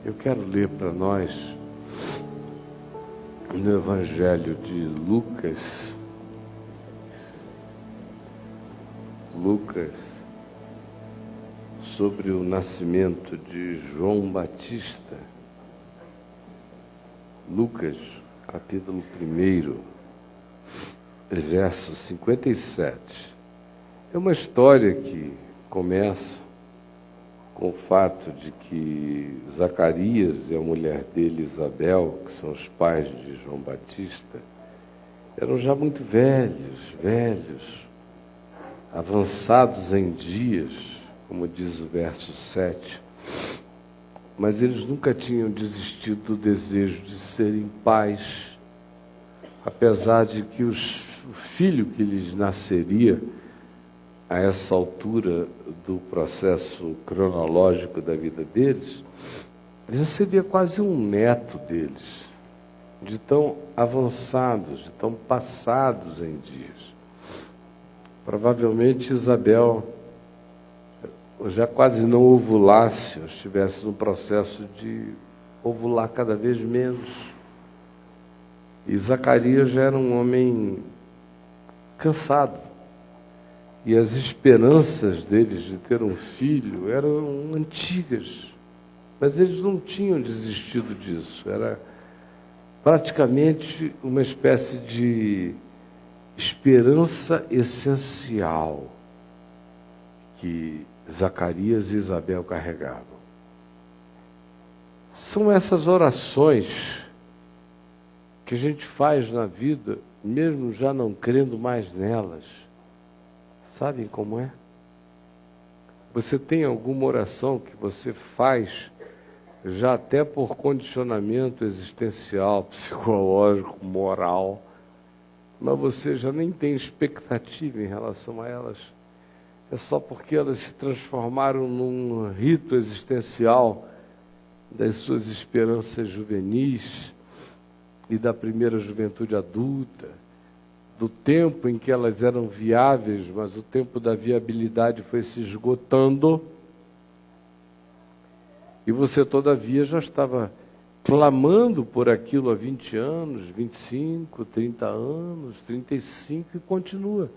Eu quero ler para nós no Evangelho de Lucas, sobre o nascimento de João Batista. Lucas, capítulo 1, verso 57. É uma história que começa com o fato de que Zacarias e a mulher dele, Isabel, que são os pais de João Batista, eram já muito velhos, avançados em dias, como diz o verso 7, mas eles nunca tinham desistido do desejo de serem pais, apesar de que o filho que lhes nasceria a essa altura do processo cronológico da vida deles, já seria quase um neto deles, de tão avançados, de tão passados em dias. Provavelmente Isabel já quase não ovulasse, ou estivesse no processo de ovular cada vez menos. E Zacarias já era um homem cansado. E as esperanças deles de ter um filho eram antigas. Mas eles não tinham desistido disso. Era praticamente uma espécie de esperança essencial que Zacarias e Isabel carregavam. São essas orações que a gente faz na vida, mesmo já não crendo mais nelas. Sabem como é? Você tem alguma oração que você faz, já até por condicionamento existencial, psicológico, moral, mas você já nem tem expectativa em relação a elas. É só porque elas se transformaram num rito existencial das suas esperanças juvenis e da primeira juventude adulta, do tempo em que elas eram viáveis, mas o tempo da viabilidade foi se esgotando, e você, todavia, já estava clamando por aquilo há 20 anos, 25, 30 anos, 35, e continua.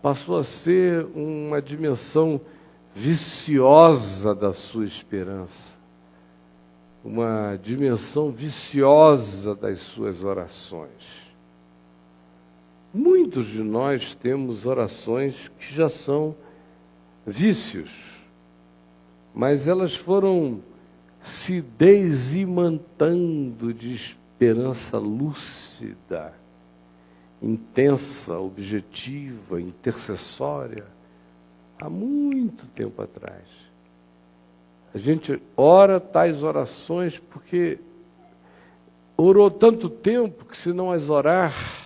Passou a ser uma dimensão viciosa da sua esperança, uma dimensão viciosa das suas orações. Muitos de nós temos orações que já são vícios, mas elas foram se desimantando de esperança lúcida, intensa, objetiva, intercessória, há muito tempo atrás. A gente ora tais orações porque orou tanto tempo que, se não as orar,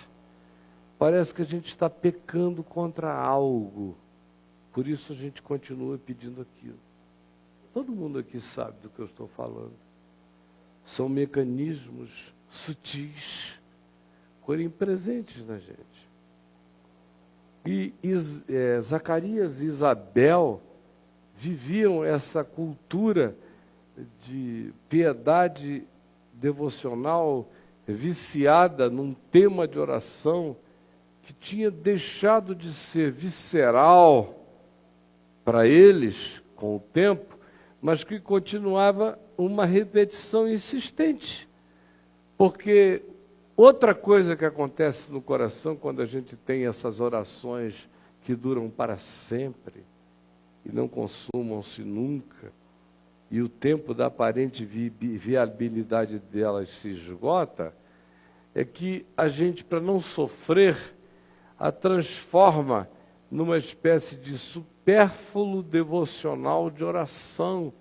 parece que a gente está pecando contra algo. Por isso a gente continua pedindo aquilo. Todo mundo aqui sabe do que eu estou falando. São mecanismos sutis, porém presentes na gente. E Zacarias e Isabel viviam essa cultura de piedade devocional viciada num tema de oração que tinha deixado de ser visceral para eles com o tempo, mas que continuava uma repetição insistente. Porque outra coisa que acontece no coração quando a gente tem essas orações que duram para sempre e não consumam-se nunca, e o tempo da aparente viabilidade delas se esgota, é que a gente, para não sofrer, a transforma numa espécie de supérfluo devocional de oração.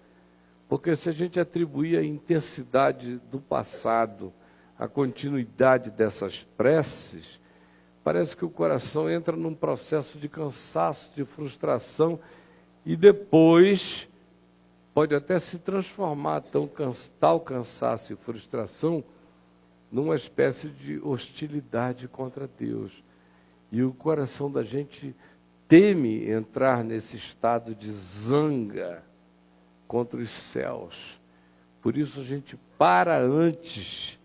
Porque se a gente atribuir a intensidade do passado, a continuidade dessas preces, parece que o coração entra num processo de cansaço, de frustração, e depois pode até se transformar tal cansaço e frustração numa espécie de hostilidade contra Deus. E o coração da gente teme entrar nesse estado de zanga contra os céus, Por isso a gente para antes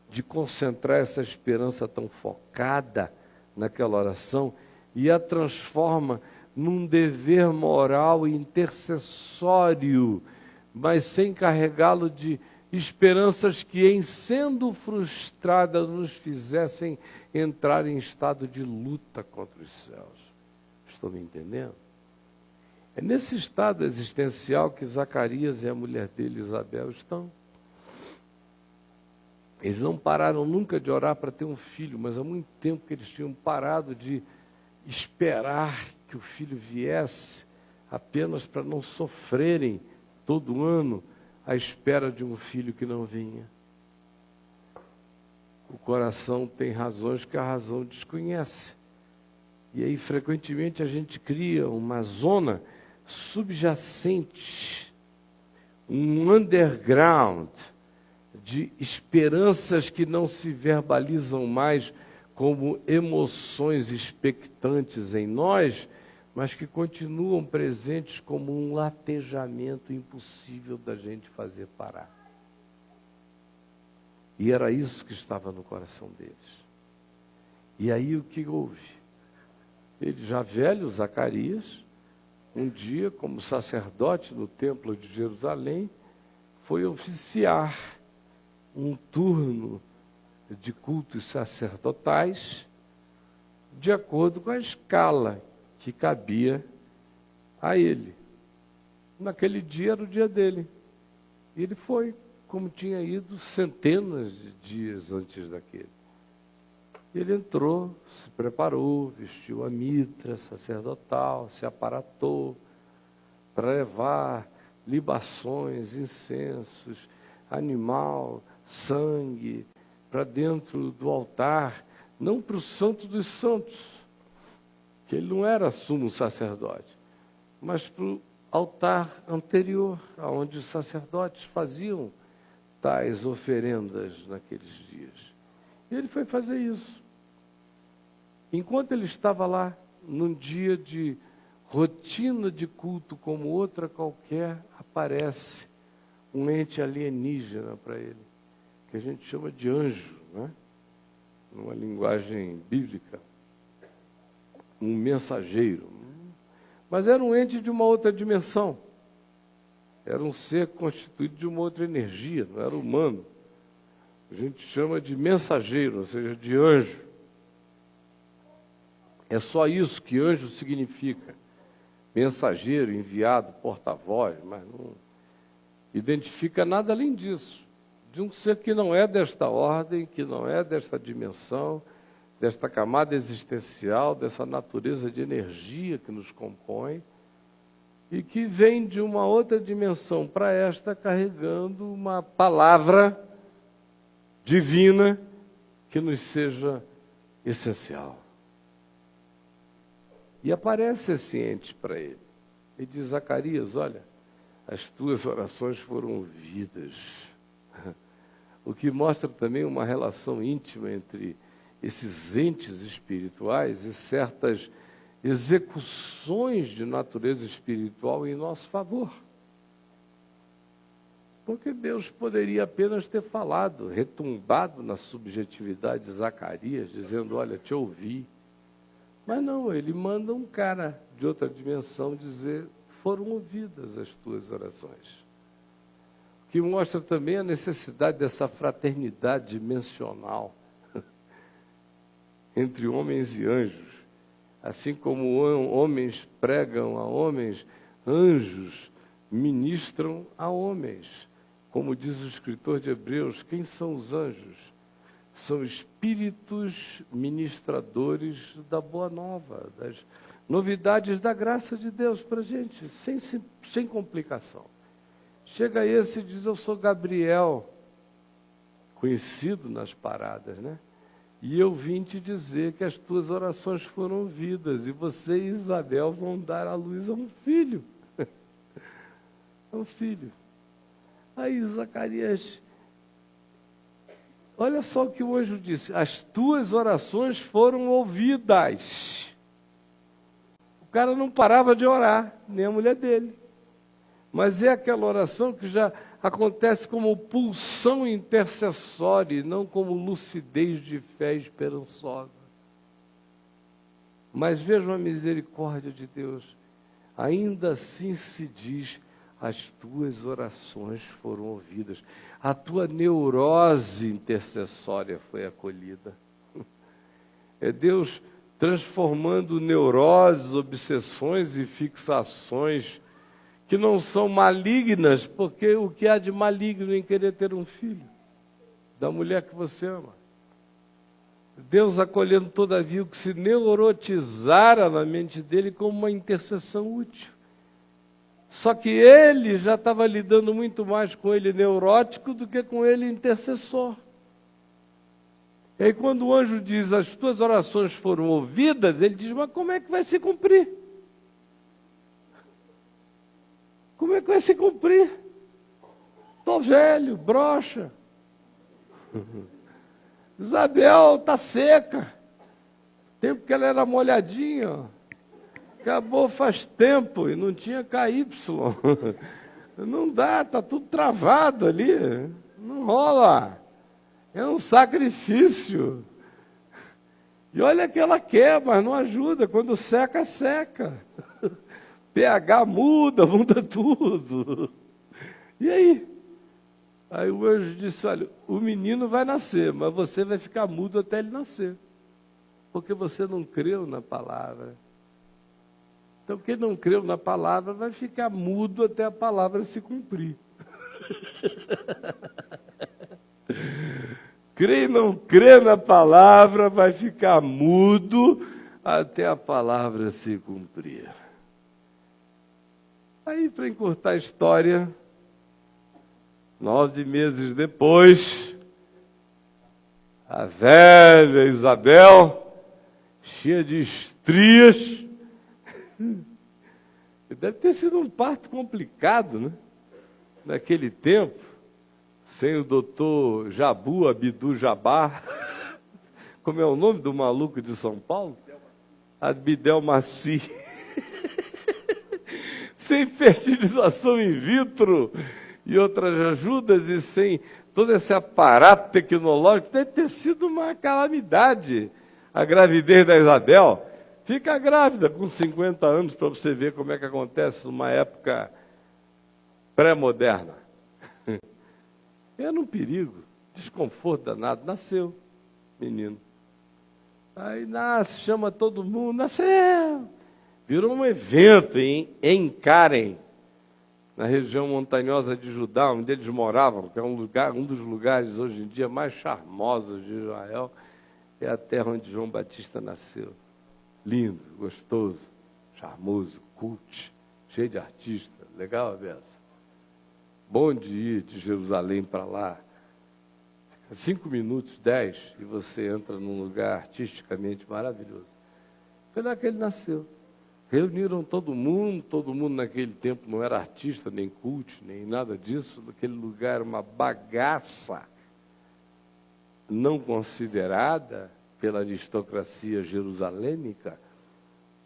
de concentrar essa esperança tão focada naquela oração e a transforma num dever moral e intercessório, mas sem carregá-lo de esperanças que, em sendo frustradas, nos fizessem entrar em estado de luta contra os céus. Estão me entendendo? É nesse estado existencial que Zacarias e a mulher dele, Isabel, estão. Eles não pararam nunca de orar para ter um filho, mas há muito tempo que eles tinham parado de esperar que o filho viesse apenas para não sofrerem todo ano à espera de um filho que não vinha. O coração tem razões que a razão desconhece. E aí, frequentemente, a gente cria uma zona subjacente, um underground de esperanças que não se verbalizam mais como emoções expectantes em nós, mas que continuam presentes como um latejamento impossível da gente fazer parar. E era isso que estava no coração deles. E aí o que houve? Ele já velho, Zacarias, um dia, como sacerdote no templo de Jerusalém, foi oficiar um turno de cultos sacerdotais de acordo com a escala que cabia a ele. Naquele dia era o dia dele. E ele foi, como tinha ido centenas de dias antes daquele. Ele entrou, se preparou, vestiu a mitra sacerdotal, se aparatou para levar libações, incensos, animal, sangue, para dentro do altar, não para o Santo dos Santos, que ele não era sumo sacerdote, mas para o altar anterior, onde os sacerdotes faziam tais oferendas naqueles dias. E ele foi fazer isso. Enquanto ele estava lá, num dia de rotina de culto como outra qualquer, aparece um ente alienígena para ele, que a gente chama de anjo, né? Numa linguagem bíblica, um mensageiro. Mas era um ente de uma outra dimensão. Era um ser constituído de uma outra energia, não era humano. A gente chama de mensageiro, ou seja, de anjo. É só isso que anjo significa. Mensageiro, enviado, porta-voz, mas não identifica nada além disso. De um ser que não é desta ordem, que não é desta dimensão, desta camada existencial, dessa natureza de energia que nos compõe, e que vem de uma outra dimensão para esta, carregando uma palavra divina que nos seja essencial. E aparece esse ente para ele. Ele diz: Zacarias, olha, as tuas orações foram ouvidas. O que mostra também uma relação íntima entre esses entes espirituais e certas execuções de natureza espiritual em nosso favor. Porque Deus poderia apenas ter falado, retumbado na subjetividade de Zacarias, dizendo: olha, te ouvi. Mas não, ele manda um cara de outra dimensão dizer: foram ouvidas as tuas orações. O que mostra também a necessidade dessa fraternidade dimensional entre homens e anjos. Assim como homens pregam a homens, anjos ministram a homens. Como diz o escritor de Hebreus, quem são os anjos? São espíritos ministradores da boa nova, das novidades da graça de Deus para a gente, sem complicação. Chega esse e diz: eu sou Gabriel, conhecido nas paradas, né? E eu vim te dizer que as tuas orações foram ouvidas, e você e Isabel vão dar à luz a um filho. A um filho. Aí Zacarias, olha só o que o anjo disse: as tuas orações foram ouvidas. O cara não parava de orar, nem a mulher dele. mas é aquela oração que já acontece como pulsão intercessória, e não como lucidez de fé esperançosa. Mas vejam a misericórdia de Deus. Ainda assim se diz, as tuas orações foram ouvidas. A tua neurose intercessória foi acolhida. É Deus transformando neuroses, obsessões e fixações que não são malignas, porque o que há de maligno em querer ter um filho da mulher que você ama? Deus acolhendo, todavia, o que se neurotizara na mente dele como uma intercessão útil. Só que ele já estava lidando muito mais com ele neurótico do que com ele intercessor. E aí quando o anjo diz, as tuas orações foram ouvidas, ele diz, mas como é que vai se cumprir? Como é que vai se cumprir? Estou velho, broxa. Isabel está seca. Tempo que ela era molhadinha, ó. Acabou faz tempo e não tinha KY. Não dá, está tudo travado ali. Não rola. É um sacrifício. E olha que ela quer, mas não ajuda. Quando seca, seca. pH muda tudo. E aí? Aí o anjo disse, olha, o menino vai nascer, mas você vai ficar mudo até ele nascer. Porque você não creu na palavra. Então, quem não creu na palavra vai ficar mudo até a palavra se cumprir. Crê e não crê na palavra vai ficar mudo até a palavra se cumprir. Aí, para encurtar a história, 9 meses depois, a velha Isabel, cheia de estrias, deve ter sido um parto complicado, né? Naquele tempo, sem o doutor Jabu Abdu Jabbar, como é o nome do maluco de São Paulo? Abdel Maci. Sem fertilização in vitro e outras ajudas, e sem todo esse aparato tecnológico, deve ter sido uma calamidade a gravidez da Isabel. Fica grávida com 50 anos para você ver como é que acontece numa época pré-moderna. Era um perigo, desconforto danado. Nasceu, menino. Aí nasce, chama todo mundo, nasceu. Virou um evento em Karen, na região montanhosa de Judá, onde eles moravam, que é um dos lugares hoje em dia mais charmosos de Israel, é a terra onde João Batista nasceu. Lindo, gostoso, charmoso, cult, cheio de artistas. Legal a beça. Bom de ir de Jerusalém para lá. 5 minutos, 10, e você entra num lugar artisticamente maravilhoso. Foi lá que ele nasceu. Reuniram todo mundo naquele tempo não era artista, nem cult, nem nada disso. Naquele lugar era uma bagaça não considerada pela aristocracia jerusalêmica.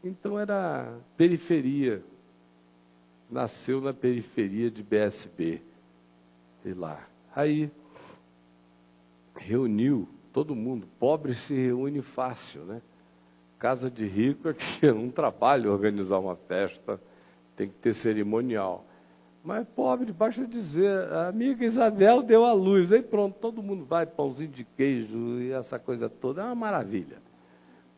Então era periferia. Nasceu na periferia de BSB. E lá. Aí reuniu todo mundo. Pobre se reúne fácil, né? Casa de rico é que é um trabalho organizar uma festa, tem que ter cerimonial. Mas pobre, basta dizer, a amiga Isabel deu à luz, aí pronto, todo mundo vai, pãozinho de queijo e essa coisa toda, é uma maravilha.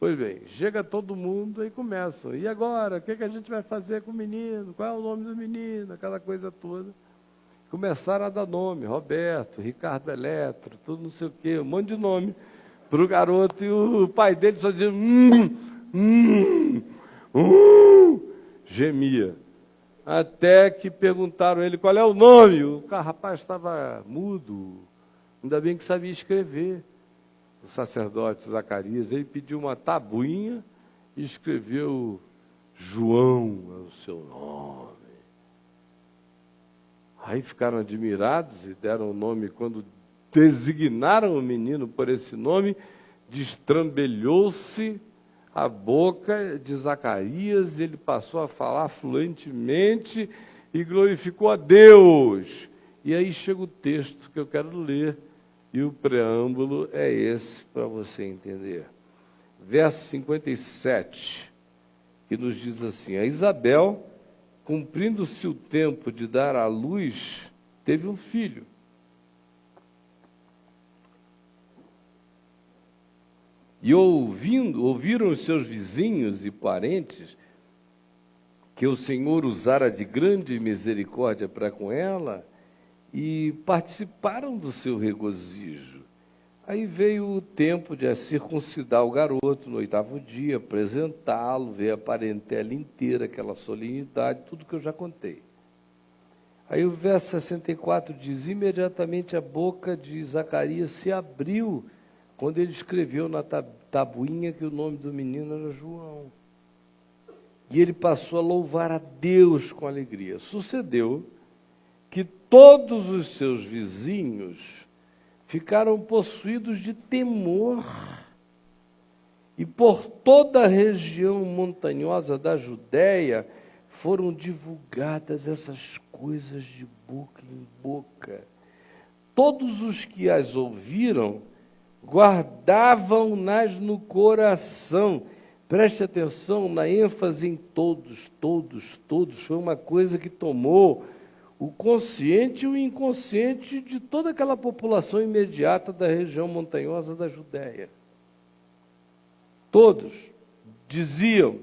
Pois bem, chega todo mundo, aí começam. E agora, o que a gente vai fazer com o menino? Qual é o nome do menino? Aquela coisa toda. Começaram a dar nome, Roberto, Ricardo Eletro, tudo não sei o quê, um monte de nome para o garoto. E o pai dele só dizia, gemia. Até que perguntaram a ele qual é o nome. O rapaz estava mudo, ainda bem que sabia escrever. O sacerdote Zacarias, ele pediu uma tabuinha e escreveu João é o seu nome. Aí ficaram admirados e deram o nome. Quando designaram o menino por esse nome, destrambelhou-se a boca de Zacarias, ele passou a falar fluentemente e glorificou a Deus. E aí chega o texto que eu quero ler, e o preâmbulo é esse para você entender. Verso 57, que nos diz assim: a Isabel, cumprindo-se o tempo de dar à luz, teve um filho. E ouviram os seus vizinhos e parentes que o Senhor usara de grande misericórdia para com ela, e participaram do seu regozijo. Aí veio o tempo de circuncidar o garoto no 8º dia, apresentá-lo, ver a parentela inteira, aquela solenidade, tudo que eu já contei. Aí o verso 64 diz: imediatamente a boca de Zacarias se abriu, quando ele escreveu na tabuinha que o nome do menino era João. E ele passou a louvar a Deus com alegria. Sucedeu que todos os seus vizinhos ficaram possuídos de temor, e por toda a região montanhosa da Judéia foram divulgadas essas coisas de boca em boca. Todos os que as ouviram guardavam-nas no coração. Preste atenção na ênfase em todos, todos, todos. Foi uma coisa que tomou o consciente e o inconsciente de toda aquela população imediata da região montanhosa da Judéia. Todos diziam: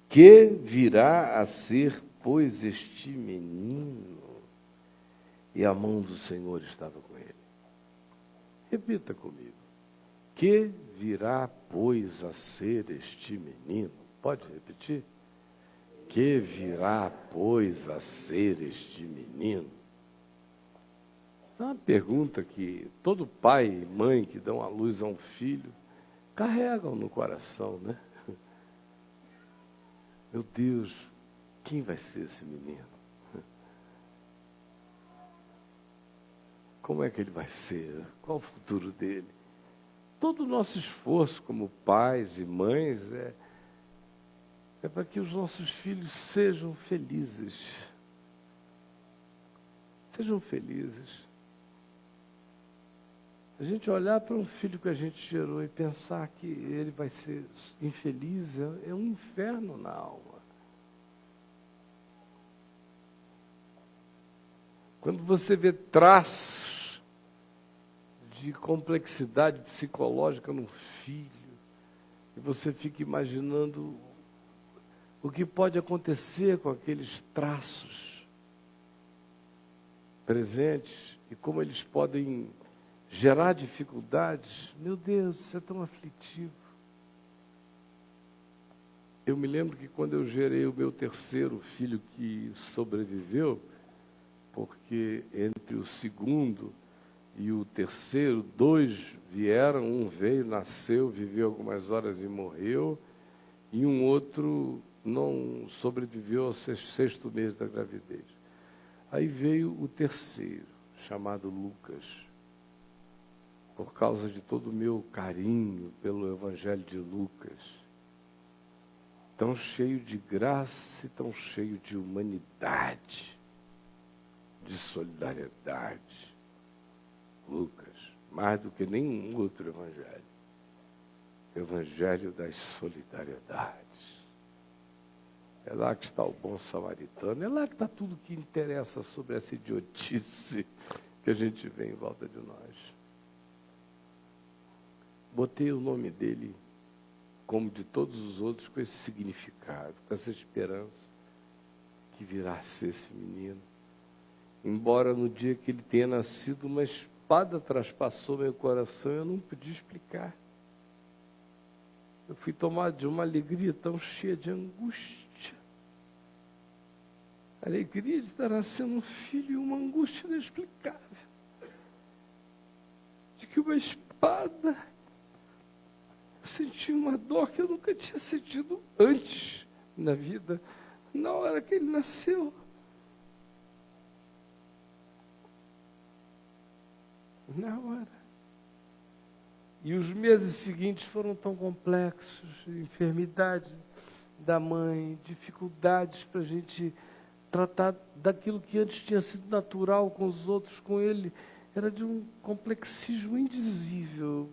que virá a ser, pois, este menino? E a mão do Senhor estava com ele. Repita comigo: que virá, pois, a ser este menino? Pode repetir? Que virá, pois, a ser este menino? É uma pergunta que todo pai e mãe que dão à luz a um filho carregam no coração, né? Meu Deus, quem vai ser esse menino? Como é que ele vai ser? Qual o futuro dele? Todo o nosso esforço como pais e mães é para que os nossos filhos sejam felizes. Sejam felizes. A gente olhar para um filho que a gente gerou e pensar que ele vai ser infeliz, é um inferno na alma. Quando você vê traços de complexidade psicológica no filho, e você fica imaginando o que pode acontecer com aqueles traços presentes e como eles podem gerar dificuldades, meu Deus, isso é tão aflitivo. Eu me lembro que quando eu gerei o meu terceiro filho que sobreviveu, porque entre o segundo e o terceiro, 2 vieram, um veio, nasceu, viveu algumas horas e morreu, e um outro não sobreviveu ao 6º mês da gravidez. Aí veio o terceiro, chamado Lucas, por causa de todo o meu carinho pelo Evangelho de Lucas, tão cheio de graça e tão cheio de humanidade, de solidariedade. Lucas, mais do que nenhum outro evangelho. Evangelho das solidariedades. É lá que está o bom samaritano, é lá que está tudo que interessa sobre essa idiotice que a gente vê em volta de nós. Botei o nome dele, como de todos os outros, com esse significado, com essa esperança que virá a ser esse menino. Embora no dia que ele tenha nascido, uma espada traspassou meu coração, eu não podia explicar. Eu fui tomado de uma alegria tão cheia de angústia. A alegria de estar nascendo um filho e uma angústia inexplicável. De que uma espada... Eu senti uma dor que eu nunca tinha sentido antes na vida, na hora que ele nasceu. Na hora. E os meses seguintes foram tão complexos, enfermidade da mãe, dificuldades para a gente tratar daquilo que antes tinha sido natural com os outros, com ele, era de um complexismo indizível,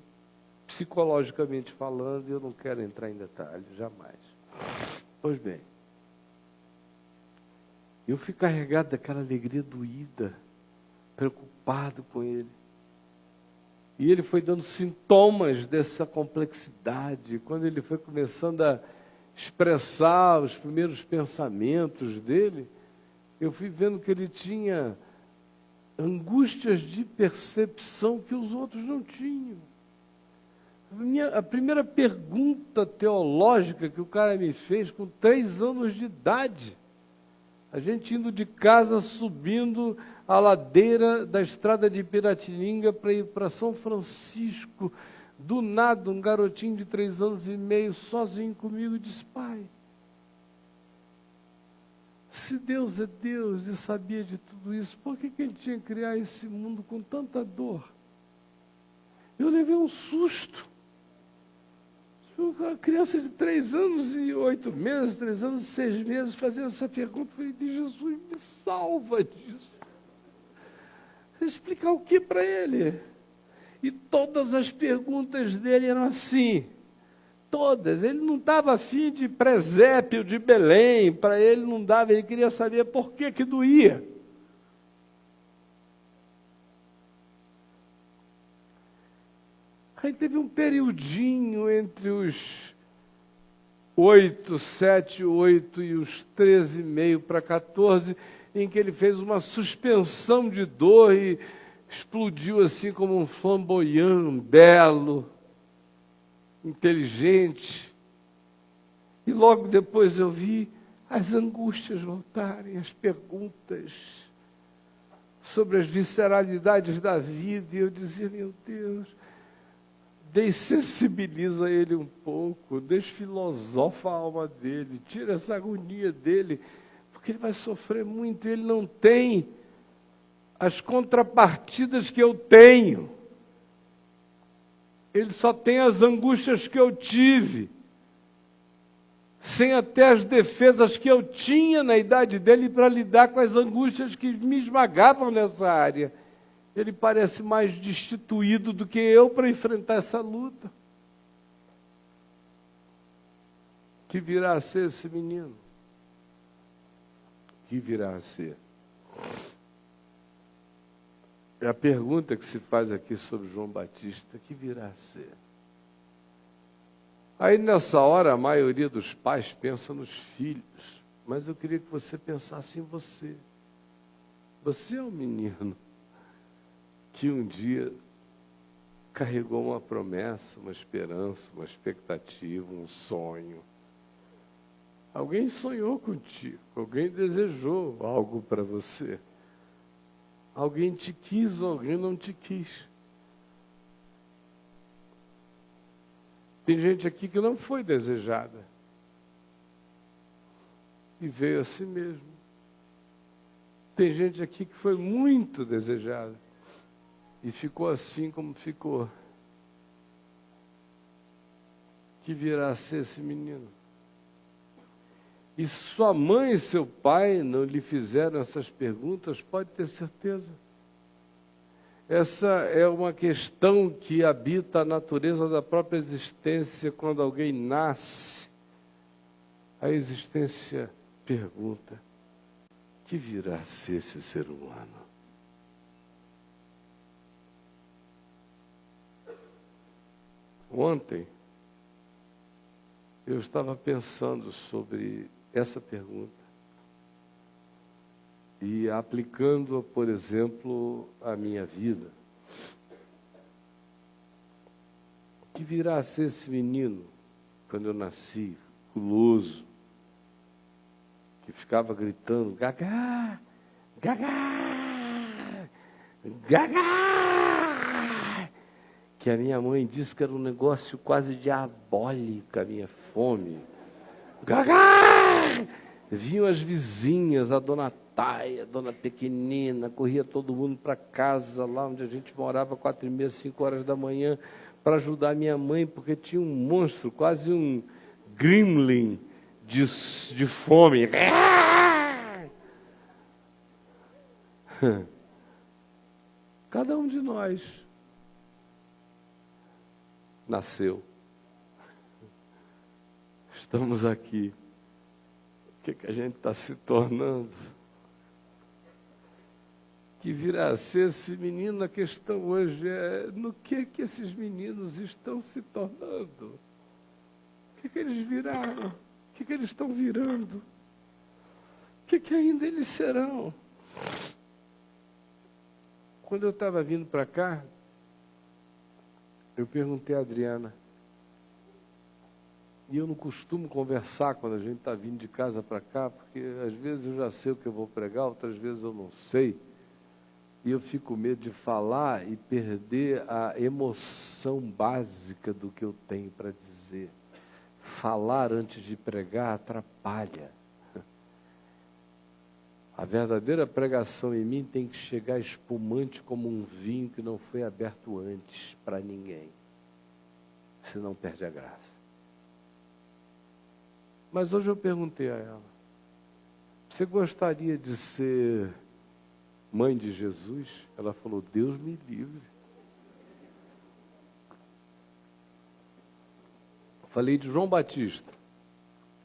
psicologicamente falando, e eu não quero entrar em detalhes, jamais. Pois bem, eu fui carregado daquela alegria doída, preocupado com ele. E ele foi dando sintomas dessa complexidade. Quando ele foi começando a expressar os primeiros pensamentos dele, eu fui vendo que ele tinha angústias de percepção que os outros não tinham. A primeira pergunta teológica que o cara me fez com 3 anos de idade, a gente indo de casa, subindo a ladeira da estrada de Piratininga para ir para São Francisco, do nada, um garotinho de 3 anos e meio, sozinho comigo, disse: pai, se Deus é Deus e sabia de tudo isso, por que Ele tinha que criar esse mundo com tanta dor? Eu levei um susto. Uma criança de 3 anos e 8 meses, 3 anos e 6 meses, fazendo essa pergunta, eu falei: de Jesus, me salva disso. Explicar o que para ele? E todas as perguntas dele eram assim, todas. Ele não estava afim de presépio de Belém, para ele não dava, ele queria saber por que doía. Aí teve um periodinho entre os 7, 8 e os 13,5 para 14, em que ele fez uma suspensão de dor e explodiu assim como um flamboyant, belo, inteligente. E logo depois eu vi as angústias voltarem, as perguntas sobre as visceralidades da vida, e eu dizia: meu Deus, dessensibiliza ele um pouco, desfilosofa a alma dele, tira essa agonia dele, porque ele vai sofrer muito, ele não tem as contrapartidas que eu tenho. Ele só tem as angústias que eu tive, sem até as defesas que eu tinha na idade dele para lidar com as angústias que me esmagavam nessa área. Ele parece mais destituído do que eu para enfrentar essa luta. Que virá a ser esse menino? Que virá a ser? É a pergunta que se faz aqui sobre João Batista: que virá a ser? Aí nessa hora a maioria dos pais pensa nos filhos, mas eu queria que você pensasse em você. Você é um menino que um dia carregou uma promessa, uma esperança, uma expectativa, um sonho. Alguém sonhou contigo, alguém desejou algo para você. Alguém te quis ou alguém não te quis. Tem gente aqui que não foi desejada e veio a si mesmo. Tem gente aqui que foi muito desejada e ficou assim como ficou. Que virá a ser esse menino? E sua mãe e seu pai não lhe fizeram essas perguntas, pode ter certeza. Essa é uma questão que habita a natureza da própria existência. Quando alguém nasce, a existência pergunta: que virá a ser esse ser humano? Ontem, eu estava pensando sobre essa pergunta e aplicando-a, por exemplo, à minha vida. Que virá a ser esse menino, quando eu nasci, guloso, que ficava gritando: Gagá, Gagá, Gagá! Que a minha mãe disse que era um negócio quase diabólico, a minha fome. Gagá! Vinham as vizinhas, a dona Taia, a dona Pequenina, corria todo mundo para casa, lá onde a gente morava, 4h30, 5 horas da manhã, para ajudar a minha mãe, porque tinha um monstro, quase um gremlin de fome. Cada um de nós nasceu. Estamos aqui. O que a gente está se tornando? Que virá a ser esse menino? A questão hoje é no que esses meninos estão se tornando? O que eles viraram? O que eles estão virando? O que ainda eles serão? Quando eu estava vindo para cá, eu perguntei a Adriana, e eu não costumo conversar quando a gente está vindo de casa para cá, porque às vezes eu já sei o que eu vou pregar, outras vezes eu não sei. E eu fico com medo de falar e perder a emoção básica do que eu tenho para dizer. Falar antes de pregar atrapalha. A verdadeira pregação em mim tem que chegar espumante como um vinho que não foi aberto antes para ninguém. Senão perde a graça. Mas hoje eu perguntei a ela, você gostaria de ser mãe de Jesus? Ela falou, Deus me livre. Falei de João Batista.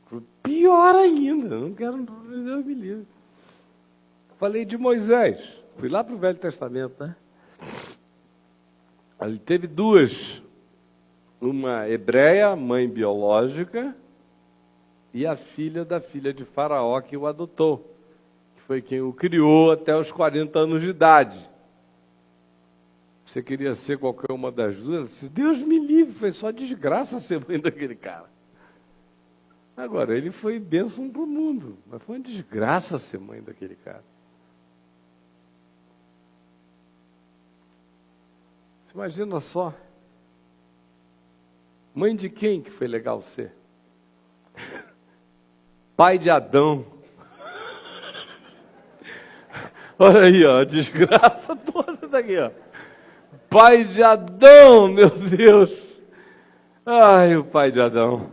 Falei, pior ainda, não quero, Deus me livre. Falei de Moisés. Fui lá para o Velho Testamento, né? Ele teve duas. Uma hebreia, mãe biológica, e a filha da filha de Faraó que o adotou. Que foi quem o criou até os 40 anos de idade. Você queria ser qualquer uma das duas? Se Deus me livre, foi só desgraça ser mãe daquele cara. Agora, ele foi bênção para o mundo, mas foi uma desgraça ser mãe daquele cara. Você imagina só, mãe de quem que foi legal ser? Pai de Adão. Olha aí, ó, a desgraça toda daqui, ó. Pai de Adão, meu Deus. Ai, o pai de Adão.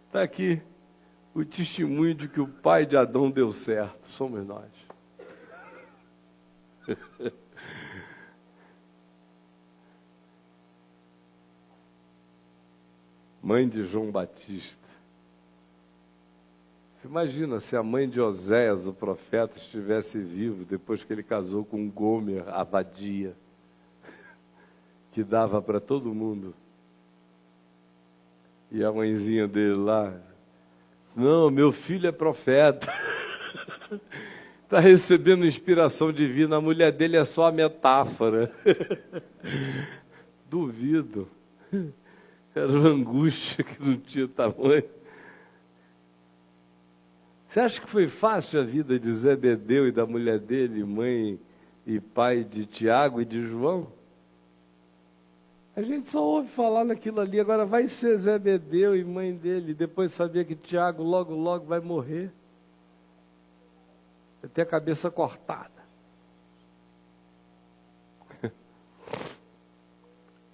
Está aqui o testemunho de que o pai de Adão deu certo. Somos nós. Mãe de João Batista. Você imagina se a mãe de Oséias, o profeta, estivesse vivo depois que ele casou com Gomer, a vadia, que dava para todo mundo. E a mãezinha dele lá, não, meu filho é profeta. Está recebendo inspiração divina, a mulher dele é só a metáfora. Duvido. Era uma angústia que não tinha tamanho. Você acha que foi fácil a vida de Zebedeu e da mulher dele, mãe e pai de Tiago e de João? A gente só ouve falar naquilo ali, agora vai ser Zebedeu e mãe dele, depois sabia que Tiago logo vai morrer. Vai ter a cabeça cortada.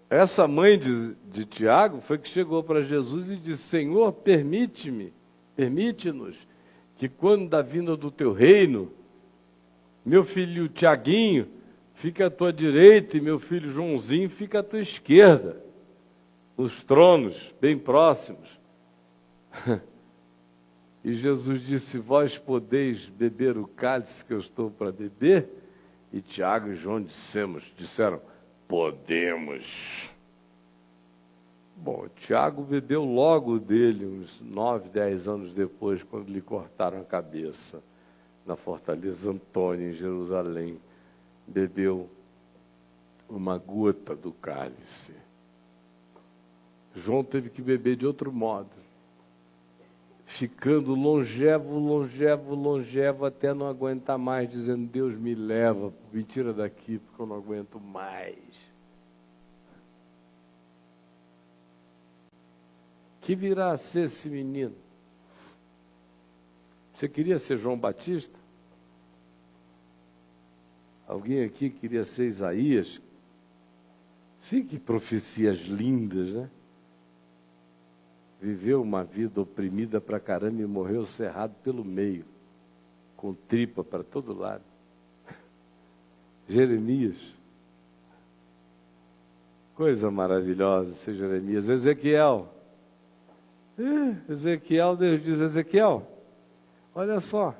Essa mãe de Tiago foi que chegou para Jesus e disse, Senhor, permite-nos, que quando da vinda do teu reino, meu filho Tiaguinho fica à tua direita e meu filho Joãozinho fica à tua esquerda, nos tronos bem próximos. E Jesus disse, vós podeis beber o cálice que eu estou para beber? E Tiago e João disseram, podemos. Bom, Tiago bebeu logo dele, uns 9, 10 anos depois, quando lhe cortaram a cabeça, na Fortaleza Antônia, em Jerusalém. Bebeu uma gota do cálice. João teve que beber de outro modo, ficando longevo, até não aguentar mais, dizendo, Deus me leva, me tira daqui, porque eu não aguento mais. Que virá a ser esse menino? Você queria ser João Batista? Alguém aqui queria ser Isaías? Sim, que profecias lindas, né? Viveu uma vida oprimida pra caramba e morreu cerrado pelo meio. com tripa para todo lado. Jeremias. Coisa maravilhosa ser Jeremias. Ezequiel. Ezequiel, Deus diz, Ezequiel, olha só,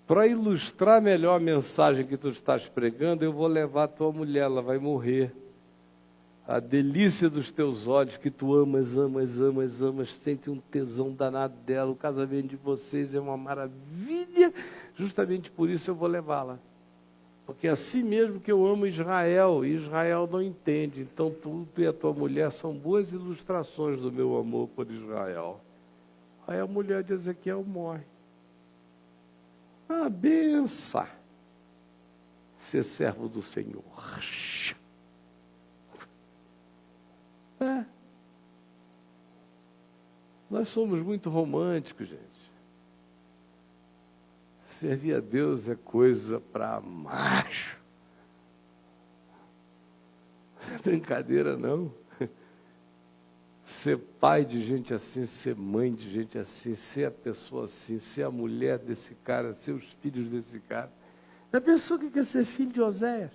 para ilustrar melhor a mensagem que tu estás pregando, eu vou levar a tua mulher, ela vai morrer. A delícia dos teus olhos, que tu amas, sente um tesão danado dela, o casamento de vocês é uma maravilha, justamente por isso eu vou levá-la. Porque é assim mesmo que eu amo Israel, e Israel não entende. Então tu e a tua mulher são boas ilustrações do meu amor por Israel. Aí a mulher de Ezequiel morre. Ah, benção! Ser servo do Senhor. Nós somos muito românticos, gente. Servir a Deus é coisa para macho. Não é brincadeira, não. Ser pai de gente assim, ser mãe de gente assim, ser a pessoa assim, ser a mulher desse cara, ser os filhos desse cara. Já pensou o que é ser filho de Oséias?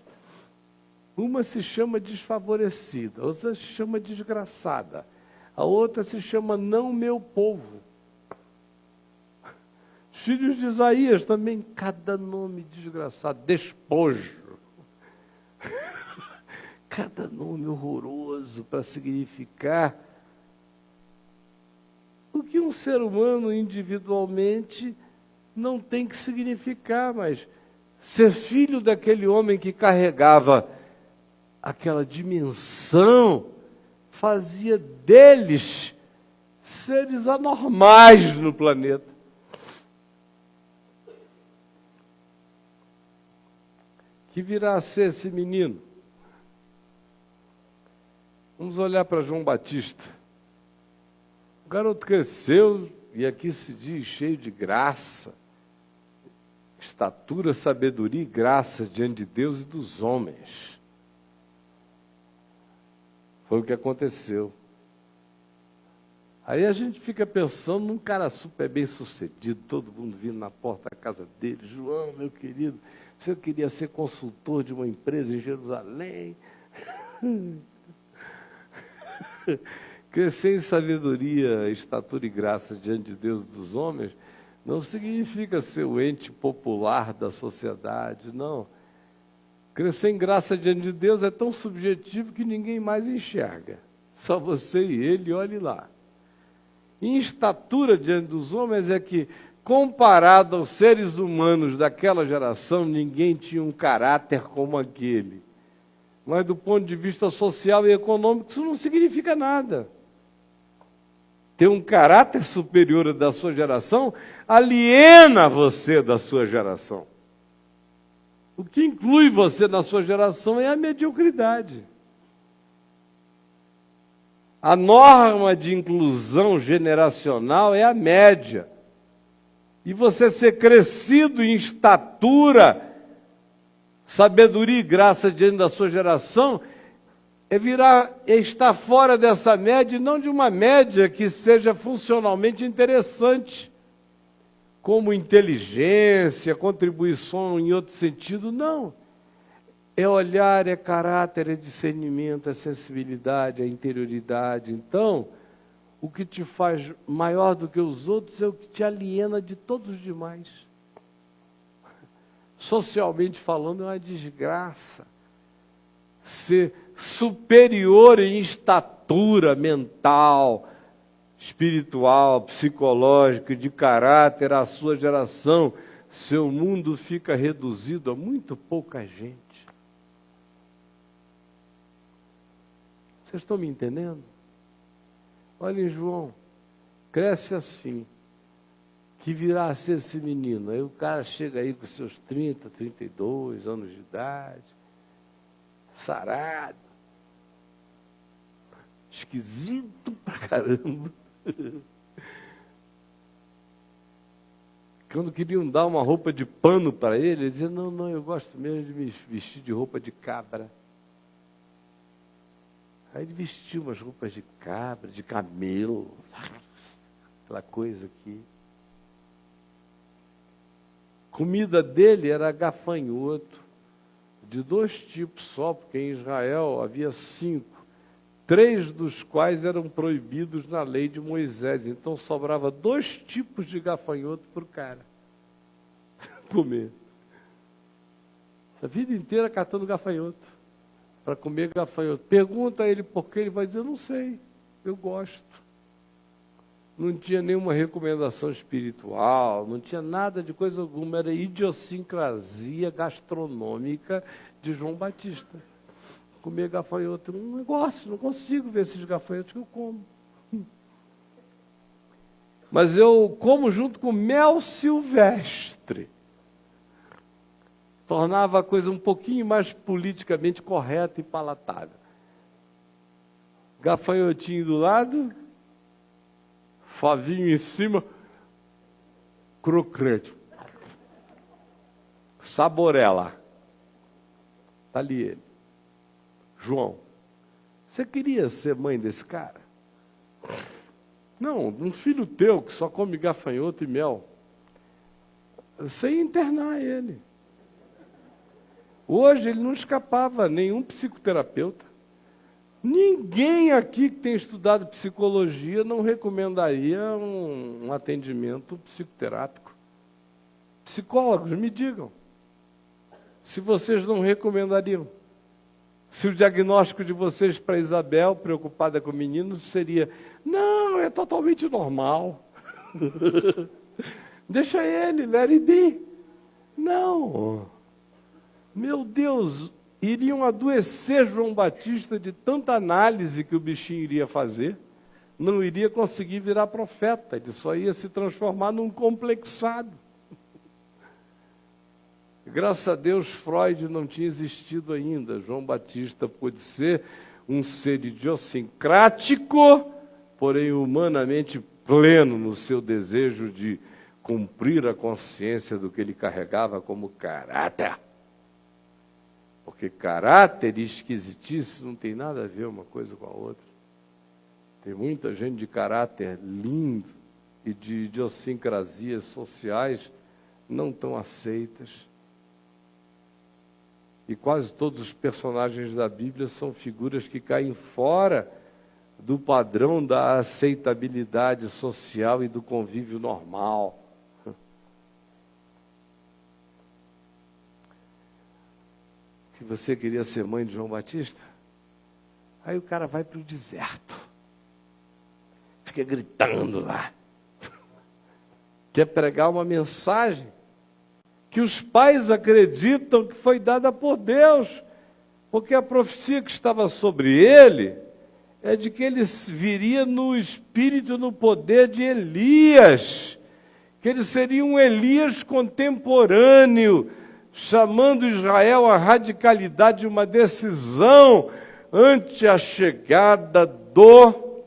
Uma se chama desfavorecida, a outra se chama desgraçada, a outra se chama não meu povo. Filhos de Isaías também, cada nome desgraçado, despojo. Cada nome horroroso para significar o que um ser humano individualmente não tem que significar, mas ser filho daquele homem que carregava aquela dimensão fazia deles seres anormais no planeta. Que virá a ser esse menino? Vamos olhar para João Batista. O garoto cresceu e aqui se diz cheio de graça, estatura, sabedoria e graça diante de Deus e dos homens. Foi o que aconteceu. Aí a gente fica pensando num cara super bem sucedido, todo mundo vindo na porta da casa dele. João, meu querido, você queria ser consultor de uma empresa em Jerusalém? Crescer em sabedoria, estatura e graça diante de Deus e dos homens não significa ser o ente popular da sociedade, não. Crescer em graça diante de Deus é tão subjetivo que ninguém mais enxerga. Só você e ele, olhe lá. Em estatura diante dos homens é que, comparado aos seres humanos daquela geração, ninguém tinha um caráter como aquele. Mas do ponto de vista social e econômico, isso não significa nada. Ter um caráter superior ao da sua geração aliena você da sua geração. O que inclui você na sua geração é a mediocridade. A norma de inclusão generacional é a média. E você ser crescido em estatura, sabedoria e graça diante da sua geração, é estar fora dessa média, e não de uma média que seja funcionalmente interessante, como inteligência, contribuição em outro sentido, não. É olhar, é caráter, é discernimento, é sensibilidade, é interioridade. Então, o que te faz maior do que os outros é o que te aliena de todos os demais. Socialmente falando, é uma desgraça ser superior em estatura mental, espiritual, psicológica, de caráter à sua geração. Seu mundo fica reduzido a muito pouca gente. Vocês estão me entendendo? Olhem, João, cresce assim, que virá a ser esse menino. Aí o cara chega aí com seus 30, 32 anos de idade, sarado, esquisito pra caramba. Quando queriam dar uma roupa de pano para ele, ele dizia, não, eu gosto mesmo de me vestir de roupa de cabra. Aí ele vestiu umas roupas de cabra, de camelo, aquela coisa aqui. comida dele era gafanhoto, de 2 tipos só, porque em Israel havia 5, 3 dos quais eram proibidos na lei de Moisés. Então sobrava 2 tipos de gafanhoto para o cara comer. A vida inteira catando gafanhoto, para comer gafanhoto. Pergunta a ele por quê, ele vai dizer, eu não sei, eu gosto. Não tinha nenhuma recomendação espiritual, não tinha nada de coisa alguma, era idiosincrasia gastronômica de João Batista. Comer gafanhoto, não gosto, não consigo ver esses gafanhotos que eu como. Mas eu como junto com mel silvestre. Tornava a coisa um pouquinho mais politicamente correta e palatável. Gafanhotinho do lado, favinho em cima, crocante. Saborela. Está ali ele. João, você queria ser mãe desse cara? Não, um filho teu que só come gafanhoto e mel. Você ia internar ele. Hoje ele não escapava nenhum psicoterapeuta. Ninguém aqui que tem estudado psicologia não recomendaria um atendimento psicoterápico. Psicólogos, me digam, se vocês não recomendariam. Se o diagnóstico de vocês para Isabel, preocupada com o menino, seria, não, é totalmente normal. Deixa ele, let it be. Não. Meu Deus, iriam adoecer João Batista de tanta análise que o bichinho iria fazer, não iria conseguir virar profeta, ele só ia se transformar num complexado. Graças a Deus, Freud não tinha existido ainda. João Batista pôde ser um ser idiosincrático, porém humanamente pleno no seu desejo de cumprir a consciência do que ele carregava como caráter. Porque caráter e esquisitice não tem nada a ver uma coisa com a outra. Tem muita gente de caráter lindo e de idiosincrasias sociais não tão aceitas. E quase todos os personagens da Bíblia são figuras que caem fora do padrão da aceitabilidade social e do convívio normal. Que você queria ser mãe de João Batista? Aí o cara vai para o deserto. Fica gritando lá. Quer pregar uma mensagem que os pais acreditam que foi dada por Deus, porque a profecia que estava sobre ele é de que ele viria no espírito, no poder de Elias, que ele seria um Elias contemporâneo, chamando Israel à radicalidade de uma decisão ante a chegada do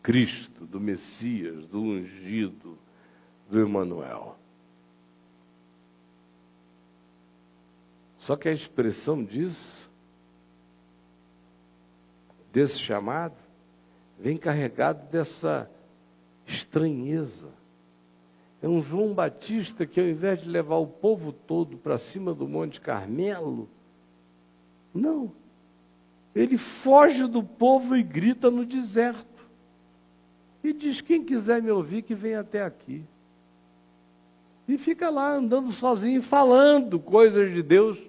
Cristo, do Messias, do ungido, do Emanuel. Só que a expressão disso, desse chamado, vem carregado dessa estranheza. É um João Batista que, ao invés de levar o povo todo para cima do Monte Carmelo, não. Ele foge do povo e grita no deserto. E diz, quem quiser me ouvir, que venha até aqui. E fica lá, andando sozinho, falando coisas de Deus.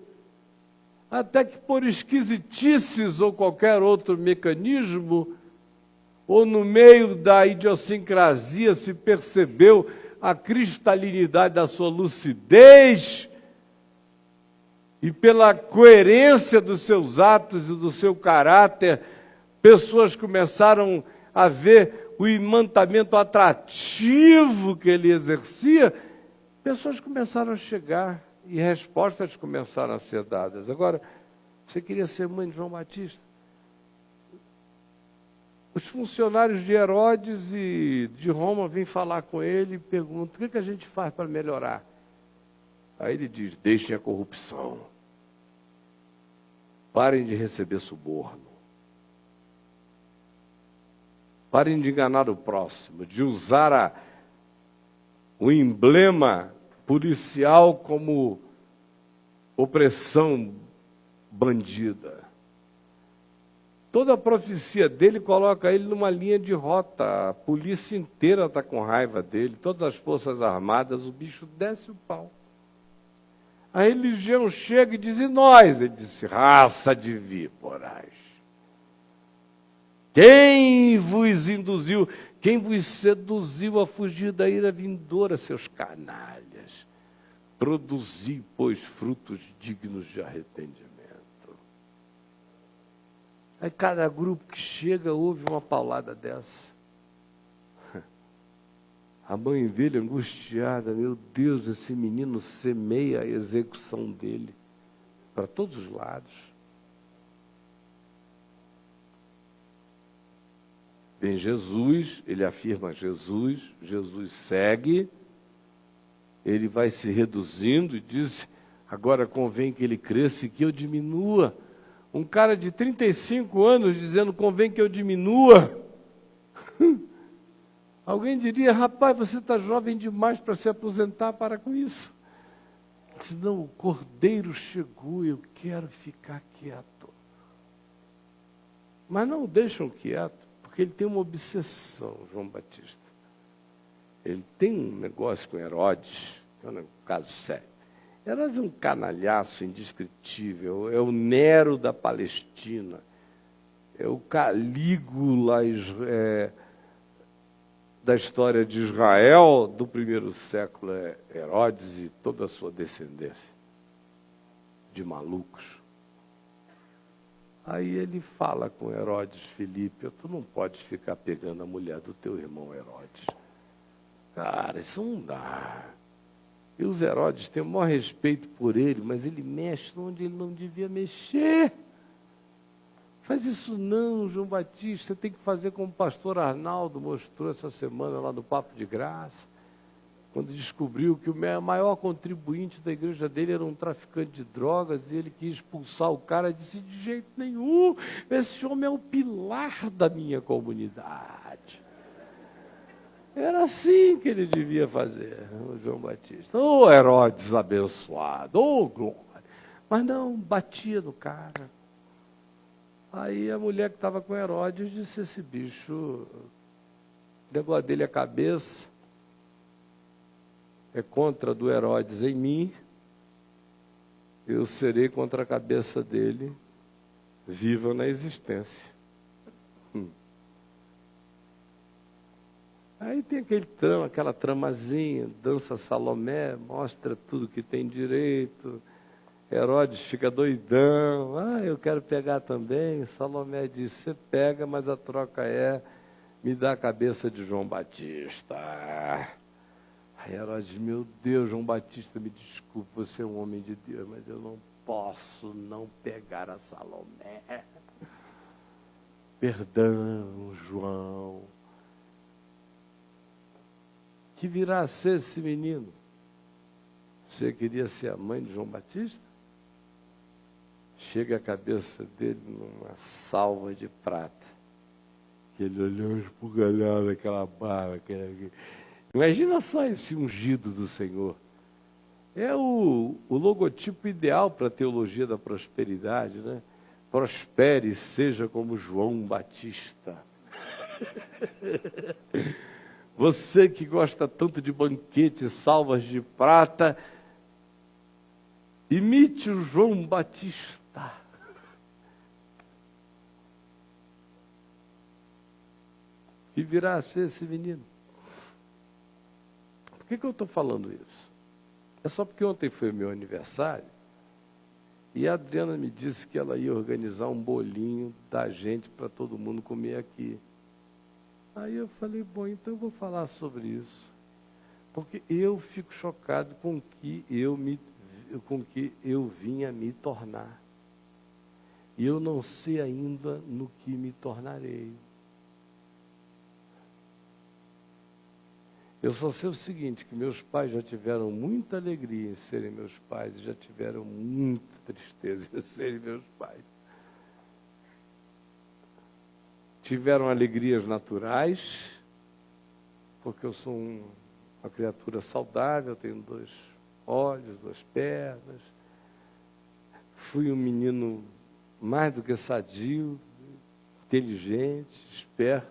Até que por esquisitices ou qualquer outro mecanismo, ou no meio da idiosincrasia se percebeu a cristalinidade da sua lucidez, e pela coerência dos seus atos e do seu caráter, pessoas começaram a ver o imantamento atrativo que ele exercia, pessoas começaram a chegar e respostas começaram a ser dadas. Agora, você queria ser mãe de João Batista? Os funcionários de Herodes e de Roma vêm falar com ele e perguntam, o que a gente faz para melhorar? Aí ele diz, deixem a corrupção. Parem de receber suborno. Parem de enganar o próximo, de usar o emblema policial como opressão bandida. Toda a profecia dele coloca ele numa linha de rota. A polícia inteira está com raiva dele, todas as forças armadas, o bicho desce o pau. A religião chega e diz, e nós? Ele disse, raça de víboras. Quem vos induziu, quem vos seduziu a fugir da ira vindoura, seus canalhas? Produzi, pois, frutos dignos de arrependimento. Aí cada grupo que chega ouve uma paulada dessa. A mãe dele, angustiada, meu Deus, esse menino semeia a execução dele para todos os lados. Vem Jesus, ele afirma Jesus, Jesus segue, ele vai se reduzindo e diz, agora convém que ele cresça e que eu diminua. Um cara de 35 anos dizendo, convém que eu diminua. Alguém diria, rapaz, você está jovem demais para se aposentar, para com isso. Ele disse, não, o cordeiro chegou, eu quero ficar quieto. Mas não o deixam quieto, porque ele tem uma obsessão, João Batista. Ele tem um negócio com Herodes, que é um caso sério. Herodes é um canalhaço indescritível, é o Nero da Palestina, é o Calígula da história de Israel do primeiro século, é Herodes e toda a sua descendência de malucos. Aí ele fala com Herodes, Filipe, tu não podes ficar pegando a mulher do teu irmão Herodes. Cara, isso não dá. E os Herodes têm o maior respeito por ele, mas ele mexe onde ele não devia mexer. Faz isso não, João Batista, você tem que fazer como o pastor Arnaldo mostrou essa semana lá no Papo de Graça, quando descobriu que o maior contribuinte da igreja dele era um traficante de drogas, e ele quis expulsar o cara, disse, de jeito nenhum, esse homem é o pilar da minha comunidade. Era assim que ele devia fazer, o João Batista. Ô Herodes abençoado, ô glória. Mas não, batia no cara. Aí a mulher que estava com Herodes disse, esse bicho, negócio dele a cabeça, é contra do Herodes em mim, eu serei contra a cabeça dele, viva na existência. Aí tem aquela tramazinha, dança Salomé, mostra tudo que tem direito. Herodes fica doidão, eu quero pegar também. Salomé diz, você pega, mas a troca é, me dá a cabeça de João Batista. Aí Herodes, meu Deus, João Batista, me desculpe, você é um homem de Deus, mas eu não posso não pegar a Salomé. Perdão, João. Que virá a ser esse menino? Você queria ser a mãe de João Batista? Chega a cabeça dele numa salva de prata. Ele olhou esbugalhado aquela barba. Imagina só esse ungido do Senhor. É o logotipo ideal para a teologia da prosperidade, né? Prospere e seja como João Batista. Você que gosta tanto de banquetes, salvas de prata, imite o João Batista. Que virá a ser esse menino. Por que eu estou falando isso? É só porque ontem foi meu aniversário e a Adriana me disse que ela ia organizar um bolinho da gente para todo mundo comer aqui. Aí eu falei, bom, então eu vou falar sobre isso. Porque eu fico chocado com que eu vinha me tornar. E eu não sei ainda no que me tornarei. Eu só sei o seguinte, que meus pais já tiveram muita alegria em serem meus pais e já tiveram muita tristeza em serem meus pais. Tiveram alegrias naturais, porque eu sou uma criatura saudável, tenho 2 olhos, 2 pernas. Fui um menino mais do que sadio, inteligente, esperto,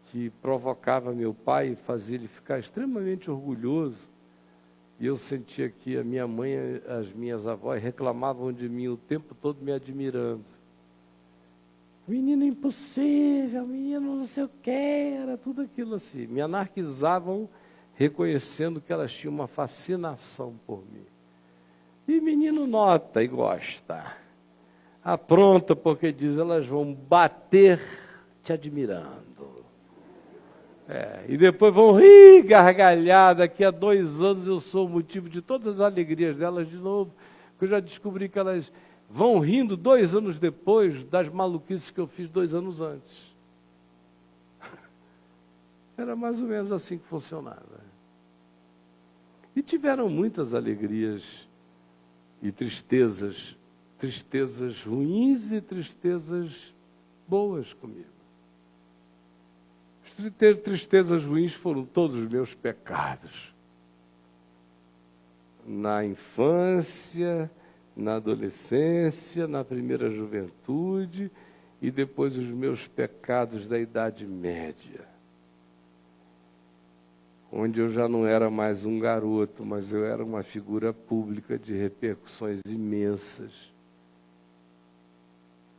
que provocava meu pai e fazia ele ficar extremamente orgulhoso. E eu sentia que a minha mãe, as minhas avós reclamavam de mim o tempo todo me admirando. Menino impossível, menino não sei o que, era tudo aquilo assim. Me anarquizavam reconhecendo que elas tinham uma fascinação por mim. E menino nota e gosta. Apronta porque diz, elas vão bater te admirando. E depois vão rir, gargalhar. Daqui a 2 anos eu sou o motivo de todas as alegrias delas de novo. Porque eu já descobri que elas vão rindo 2 anos depois das maluquices que eu fiz 2 anos antes. Era mais ou menos assim que funcionava. E tiveram muitas alegrias e tristezas ruins e tristezas boas comigo. As tristezas ruins foram todos os meus pecados. Na infância, na adolescência, na primeira juventude e depois os meus pecados da Idade Média, onde eu já não era mais um garoto, mas eu era uma figura pública de repercussões imensas.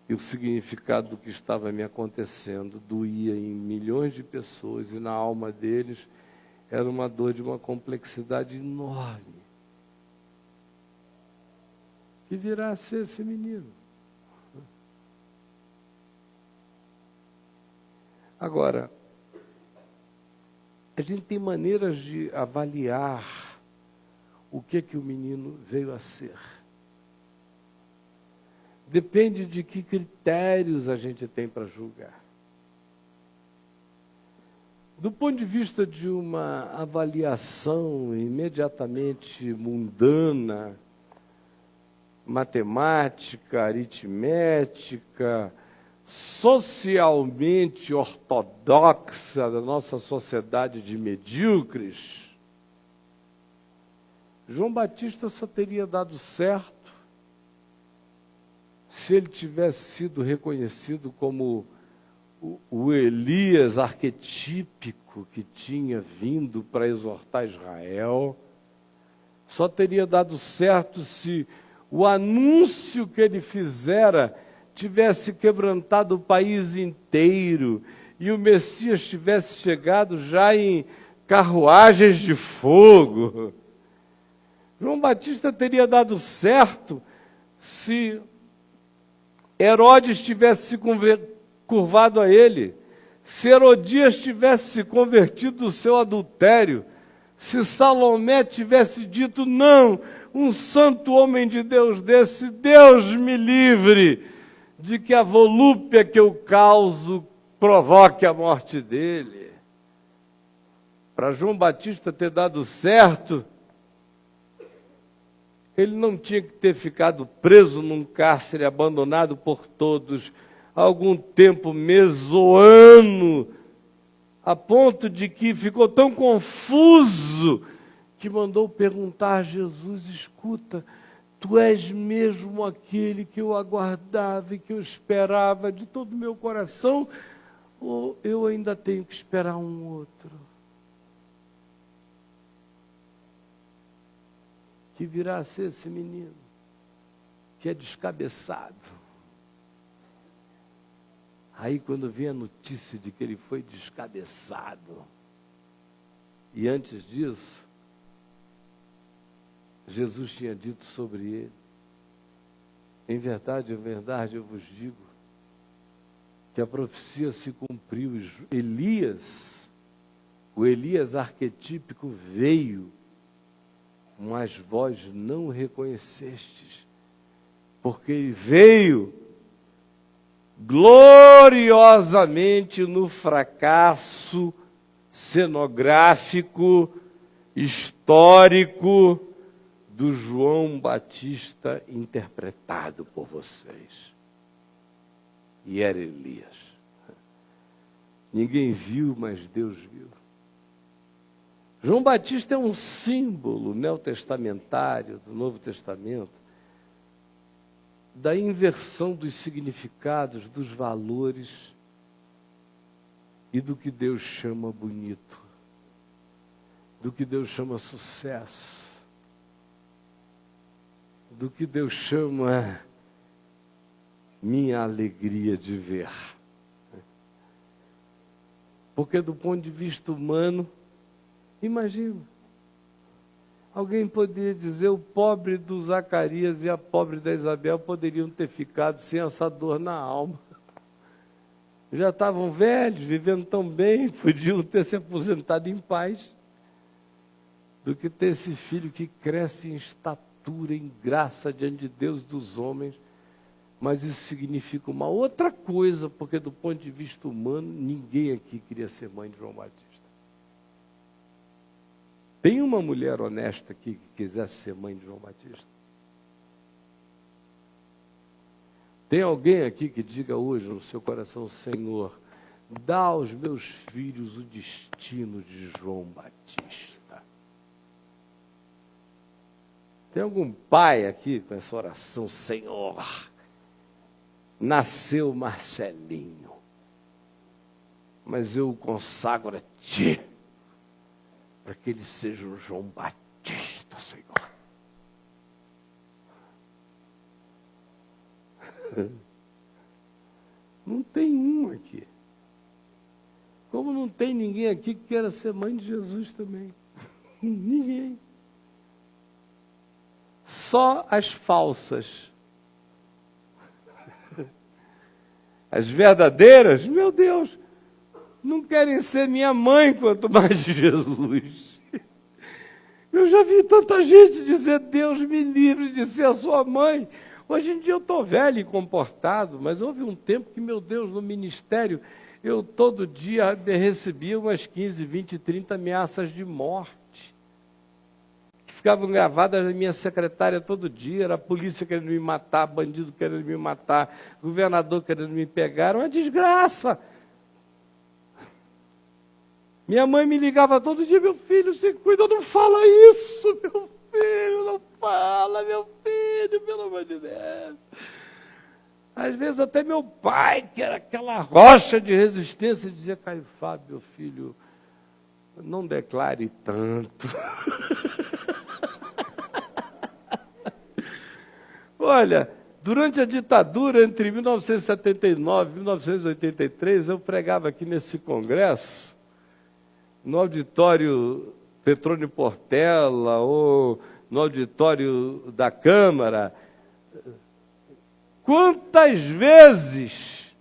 E o significado do que estava me acontecendo doía em milhões de pessoas e na alma deles era uma dor de uma complexidade enorme. Que virá a ser esse menino? Agora, a gente tem maneiras de avaliar o que o menino veio a ser. Depende de que critérios a gente tem para julgar. Do ponto de vista de uma avaliação imediatamente mundana, matemática, aritmética, socialmente ortodoxa da nossa sociedade de medíocres, João Batista só teria dado certo se ele tivesse sido reconhecido como o Elias arquetípico que tinha vindo para exortar Israel. Só teria dado certo se o anúncio que ele fizera tivesse quebrantado o país inteiro e o Messias tivesse chegado já em carruagens de fogo. João Batista teria dado certo se Herodes tivesse se curvado a ele, se Herodias tivesse se convertido do seu adultério, se Salomé tivesse dito, não, um santo homem de Deus desse, Deus me livre de que a volúpia que eu causo provoque a morte dele. Para João Batista ter dado certo, ele não tinha que ter ficado preso num cárcere abandonado por todos, algum tempo mesoano, a ponto de que ficou tão confuso que mandou perguntar a Jesus, escuta, tu és mesmo aquele que eu aguardava e que eu esperava de todo o meu coração, ou eu ainda tenho que esperar um outro? Que virá a ser esse menino, que é descabeçado. Aí quando vem a notícia de que ele foi descabeçado, e antes disso, Jesus tinha dito sobre ele, em verdade eu vos digo, que a profecia se cumpriu. Elias, o Elias arquetípico veio, mas vós não o reconhecestes, porque ele veio gloriosamente no fracasso cenográfico, histórico do João Batista interpretado por vocês. E era Elias. Ninguém viu, mas Deus viu. João Batista é um símbolo neotestamentário do Novo Testamento da inversão dos significados, dos valores e do que Deus chama bonito, do que Deus chama sucesso, do que Deus chama minha alegria de ver. Porque do ponto de vista humano, imagina, alguém poderia dizer, o pobre do Zacarias e a pobre da Isabel poderiam ter ficado sem essa dor na alma. Já estavam velhos, vivendo tão bem, podiam ter se aposentado em paz, do que ter esse filho que cresce em estatura, em graça diante de Deus e dos homens. Mas isso significa uma outra coisa, porque do ponto de vista humano, ninguém aqui queria ser mãe de João Batista. Tem uma mulher honesta aqui que quisesse ser mãe de João Batista? Tem alguém aqui que diga hoje no seu coração, Senhor, dá aos meus filhos o destino de João Batista? Tem algum pai aqui com essa oração, Senhor, nasceu Marcelinho, mas eu o consagro a Ti, para que ele seja um João Batista, Senhor. Não tem um aqui. Como não tem ninguém aqui que queira ser mãe de Jesus também. Ninguém. Só as falsas. As verdadeiras, meu Deus, não querem ser minha mãe, quanto mais de Jesus. Eu já vi tanta gente dizer, Deus me livre de ser a sua mãe. Hoje em dia eu estou velho e comportado, mas houve um tempo que, meu Deus, no ministério, eu todo dia recebia umas 15, 20, 30 ameaças de morte. Que ficavam gravadas na minha secretária todo dia, era a polícia querendo me matar, bandido querendo me matar, governador querendo me pegar, uma desgraça. Minha mãe me ligava todo dia, meu filho, você cuida, não fala isso, meu filho, não fala, meu filho, pelo amor de Deus. Às vezes até meu pai, que era aquela rocha de resistência, dizia, Caio Fábio, meu filho, não declare tanto. Olha, durante a ditadura, entre 1979 e 1983, eu pregava aqui nesse congresso, no auditório Petrônio Portela, ou no auditório da Câmara. Quantas vezes,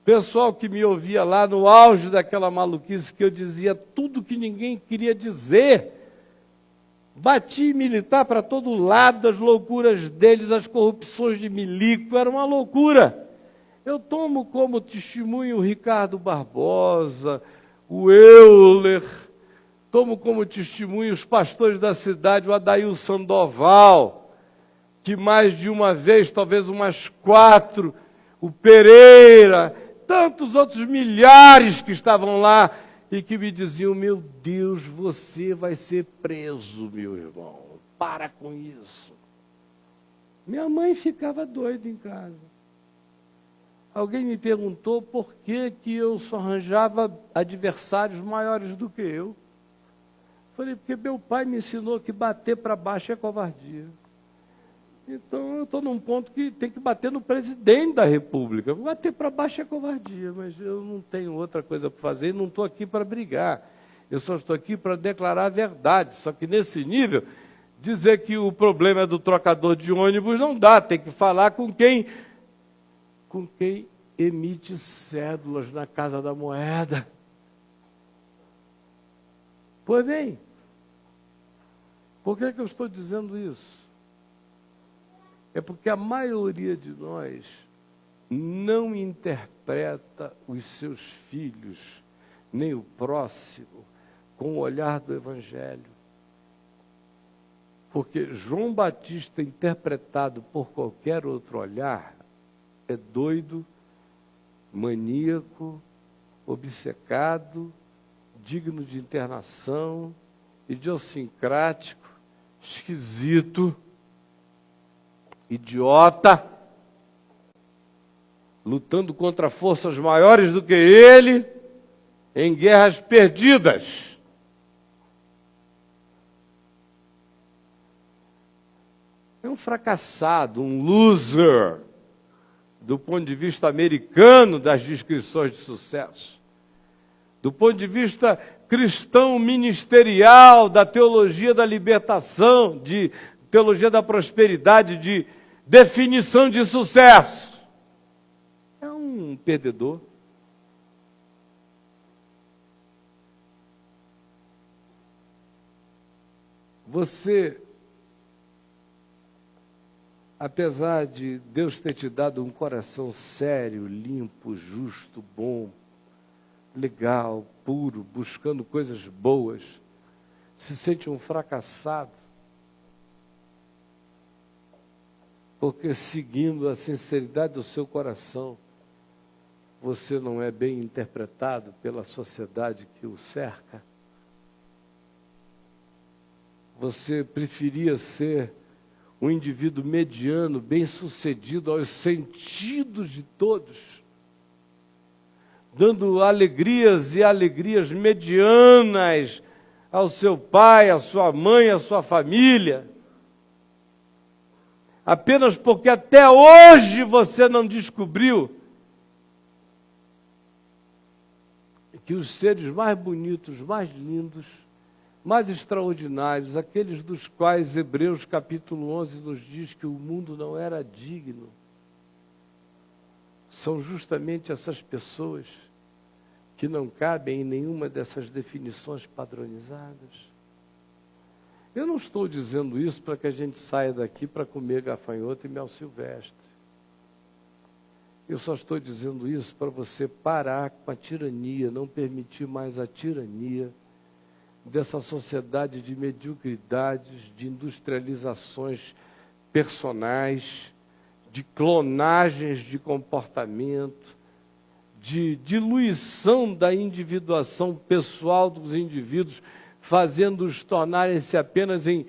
pessoal que me ouvia lá no auge daquela maluquice, que eu dizia tudo que ninguém queria dizer, bati militar para todo lado, as loucuras deles, as corrupções de milico, era uma loucura. Eu tomo como testemunho o Ricardo Barbosa, o Euler, tomo como testemunho os pastores da cidade, o Adail Sandoval, que mais de uma vez, talvez umas 4, o Pereira, tantos outros milhares que estavam lá e que me diziam, meu Deus, você vai ser preso, meu irmão, para com isso. Minha mãe ficava doida em casa. Alguém me perguntou por que eu só arranjava adversários maiores do que eu. Falei, porque meu pai me ensinou que bater para baixo é covardia. Então, eu estou num ponto que tem que bater no presidente da República. Bater para baixo é covardia, mas eu não tenho outra coisa para fazer e não estou aqui para brigar. Eu só estou aqui para declarar a verdade. Só que nesse nível, dizer que o problema é do trocador de ônibus não dá. Tem que falar com quem emite cédulas na Casa da Moeda. Pois bem, por que eu estou dizendo isso? É porque a maioria de nós não interpreta os seus filhos, nem o próximo, com o olhar do Evangelho. Porque João Batista, interpretado por qualquer outro olhar, é doido, maníaco, obcecado, digno de internação, idiosincrático, esquisito, idiota, lutando contra forças maiores do que ele, em guerras perdidas. É um fracassado, um loser, do ponto de vista americano das descrições de sucesso. Do ponto de vista cristão ministerial, da teologia da libertação, de teologia da prosperidade, de definição de sucesso. É um perdedor. Você, apesar de Deus ter te dado um coração sério, limpo, justo, bom, legal, puro, buscando coisas boas, se sente um fracassado, porque seguindo a sinceridade do seu coração, você não é bem interpretado pela sociedade que o cerca. Você preferia ser um indivíduo mediano, bem-sucedido aos sentidos de todos, dando alegrias e alegrias medianas ao seu pai, à sua mãe, à sua família, apenas porque até hoje você não descobriu que os seres mais bonitos, mais lindos, mais extraordinários, aqueles dos quais Hebreus capítulo 11 nos diz que o mundo não era digno, são justamente essas pessoas que não cabem em nenhuma dessas definições padronizadas. Eu não estou dizendo isso para que a gente saia daqui para comer gafanhoto e mel silvestre. Eu só estou dizendo isso para você parar com a tirania, não permitir mais a tirania dessa sociedade de mediocridades, de industrializações personais, de clonagens de comportamento, de diluição da individuação pessoal dos indivíduos, fazendo-os tornarem-se apenas em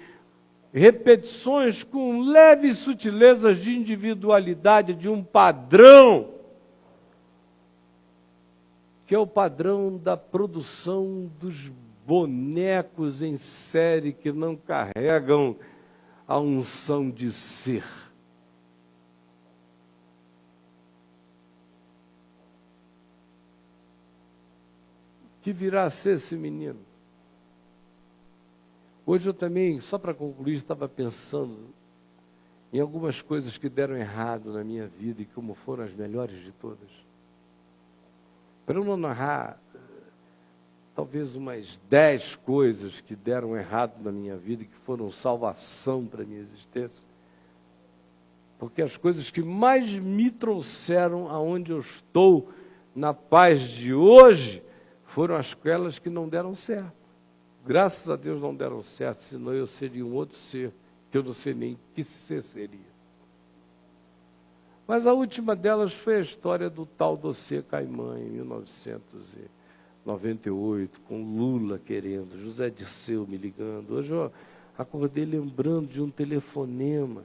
repetições com leves sutilezas de individualidade, de um padrão, que é o padrão da produção dos bonecos em série que não carregam a unção de ser. Que virá a ser esse menino? Hoje eu também, só para concluir, estava pensando em algumas coisas que deram errado na minha vida e como foram as melhores de todas. Para eu não narrar talvez umas 10 coisas que deram errado na minha vida e que foram salvação para a minha existência, porque as coisas que mais me trouxeram aonde eu estou na paz de hoje foram aquelas que não deram certo. Graças a Deus não deram certo, senão eu seria um outro ser, que eu não sei nem que ser seria. Mas a última delas foi a história do tal dossiê Caimã, em 1998, com Lula querendo, José Dirceu me ligando. Hoje eu acordei lembrando de um telefonema.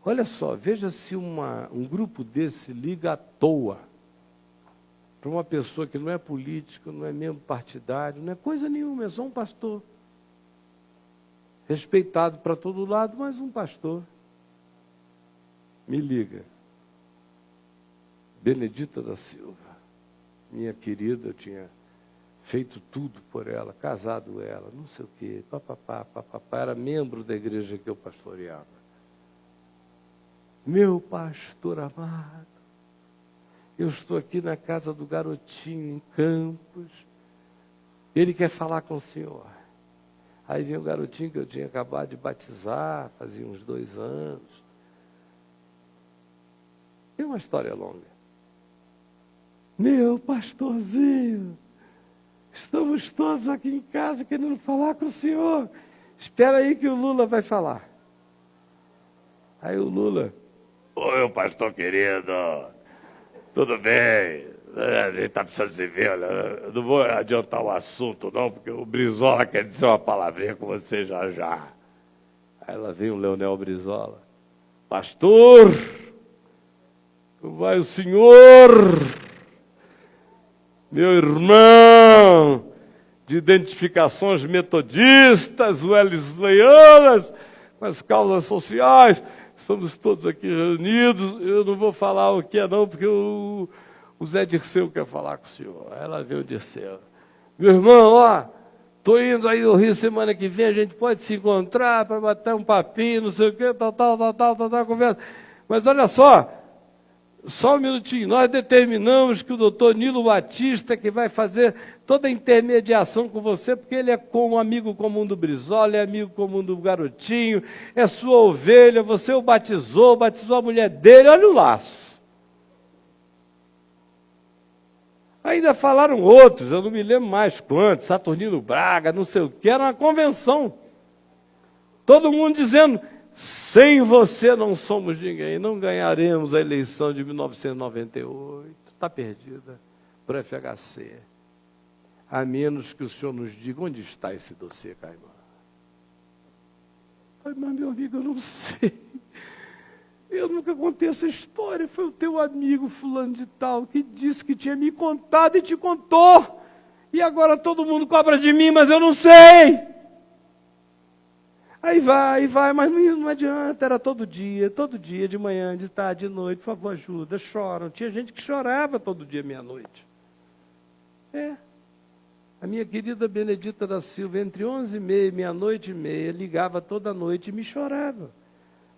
Olha só, veja se um grupo desse liga à toa para uma pessoa que não é político, não é membro partidário, não é coisa nenhuma, é só um pastor. Respeitado para todo lado, mas um pastor. Me liga. Benedita da Silva, minha querida, eu tinha feito tudo por ela, casado ela, não sei o quê, papapá, era membro da igreja que eu pastoreava. Meu pastor amado, eu estou aqui na casa do garotinho em Campos, ele quer falar com o senhor. Aí vem o garotinho que eu tinha acabado de batizar, fazia uns 2 anos. É uma história longa. Meu pastorzinho, estamos todos aqui em casa querendo falar com o senhor. Espera aí que o Lula vai falar. Aí o Lula, oi, pastor querido, tudo bem? A gente está precisando se ver, olha, eu não vou adiantar o assunto, não, porque o Brizola quer dizer uma palavrinha com você já já. Aí lá vem o Leonel Brizola. Pastor, vai o senhor, meu irmão, de identificações metodistas, wesleyanas, nas causas sociais, estamos todos aqui reunidos, eu não vou falar o que é não, porque o Zé Dirceu quer falar com o senhor. Aí ela veio o Dirceu. Meu irmão, ó, estou indo aí ao Rio semana que vem, a gente pode se encontrar para bater um papinho, não sei o quê, tal, conversa. Mas olha só um minutinho, nós determinamos que o doutor Nilo Batista, que vai fazer toda a intermediação com você, porque ele é como amigo comum do Brizola, é amigo comum do garotinho, é sua ovelha, você o batizou a mulher dele, olha o laço. Ainda falaram outros, eu não me lembro mais quantos, Saturnino Braga, não sei o que, era uma convenção. Todo mundo dizendo, sem você não somos ninguém, não ganharemos a eleição de 1998. Está perdida para o FHC. A menos que o senhor nos diga onde está esse dossiê, Caimã. Ai, mas meu amigo, eu não sei. Eu nunca contei essa história, foi o teu amigo fulano de tal que disse que tinha me contado e te contou. E agora todo mundo cobra de mim, mas eu não sei. Aí vai, mas não adianta, era todo dia, de manhã, de tarde, de noite, por favor, ajuda, choram. Tinha gente que chorava todo dia, meia-noite. A minha querida Benedita da Silva, entre 11h30 e meia-noite e meia, ligava toda noite e me chorava.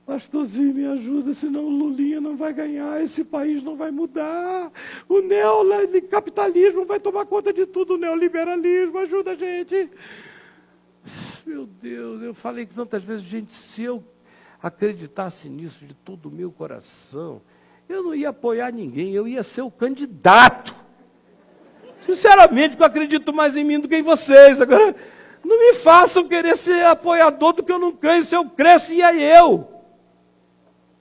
Pastorzinho, me ajuda, senão o Lulinha não vai ganhar, esse país não vai mudar. O neocapitalismo vai tomar conta de tudo, o neoliberalismo, ajuda a gente. Meu Deus, eu falei que tantas vezes, gente, se eu acreditasse nisso de todo o meu coração, eu não ia apoiar ninguém, eu ia ser o candidato. Sinceramente, eu acredito mais em mim do que em vocês. Agora, não me façam querer ser apoiador do que eu não creio. Se eu cresce, ia eu.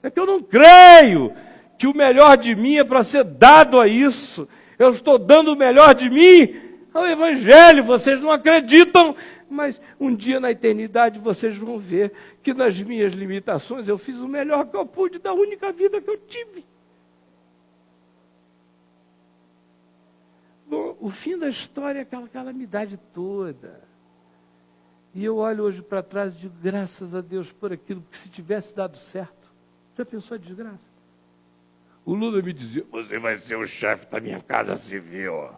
É que eu não creio que o melhor de mim é para ser dado a isso. Eu estou dando o melhor de mim ao Evangelho. Vocês não acreditam, mas um dia na eternidade vocês vão ver que nas minhas limitações eu fiz o melhor que eu pude da única vida que eu tive. Bom, o fim da história é aquela calamidade toda. E eu olho hoje para trás e digo, graças a Deus por aquilo que se tivesse dado certo. Já pensou a desgraça? O Lula me dizia, você vai ser o chefe da minha casa civil.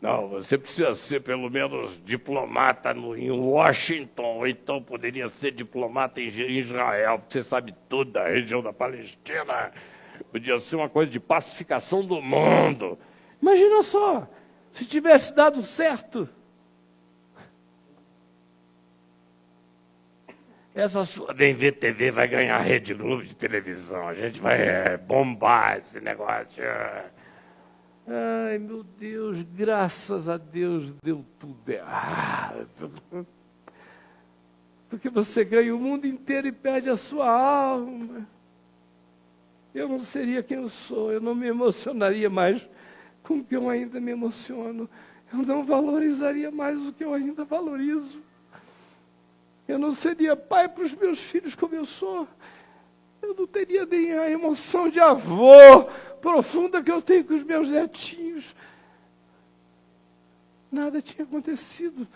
Não, você precisa ser pelo menos diplomata em Washington, ou então poderia ser diplomata em Israel, porque você sabe tudo da região da Palestina. Podia ser uma coisa de pacificação do mundo. Imagina só, se tivesse dado certo. Essa sua BMVTV vai ganhar a Rede Globo de televisão. A gente vai bombar esse negócio. Ai, meu Deus, graças a Deus deu tudo errado. Porque você ganha o mundo inteiro e perde a sua alma. Eu não seria quem eu sou, eu não me emocionaria mais com o que eu ainda me emociono. Eu não valorizaria mais o que eu ainda valorizo. Eu não seria pai para os meus filhos como eu sou. Eu não teria nem a emoção de avô profunda que eu tenho com os meus netinhos. Nada tinha acontecido.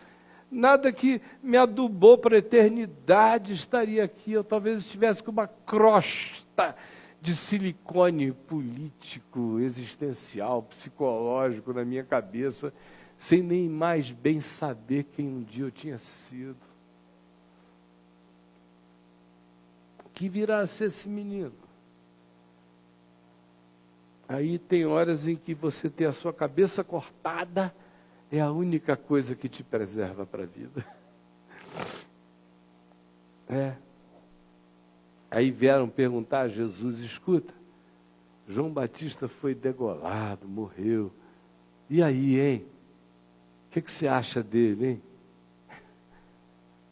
Nada que me adubou para a eternidade estaria aqui. Eu talvez estivesse com uma crosta de silicone político, existencial, psicológico na minha cabeça, sem nem mais bem saber quem um dia eu tinha sido. Que virá a ser esse menino? Aí tem horas em que você tem a sua cabeça cortada, é a única coisa que te preserva para a vida. Aí vieram perguntar a Jesus, escuta, João Batista foi degolado, morreu. E aí, hein? O que você acha dele, hein?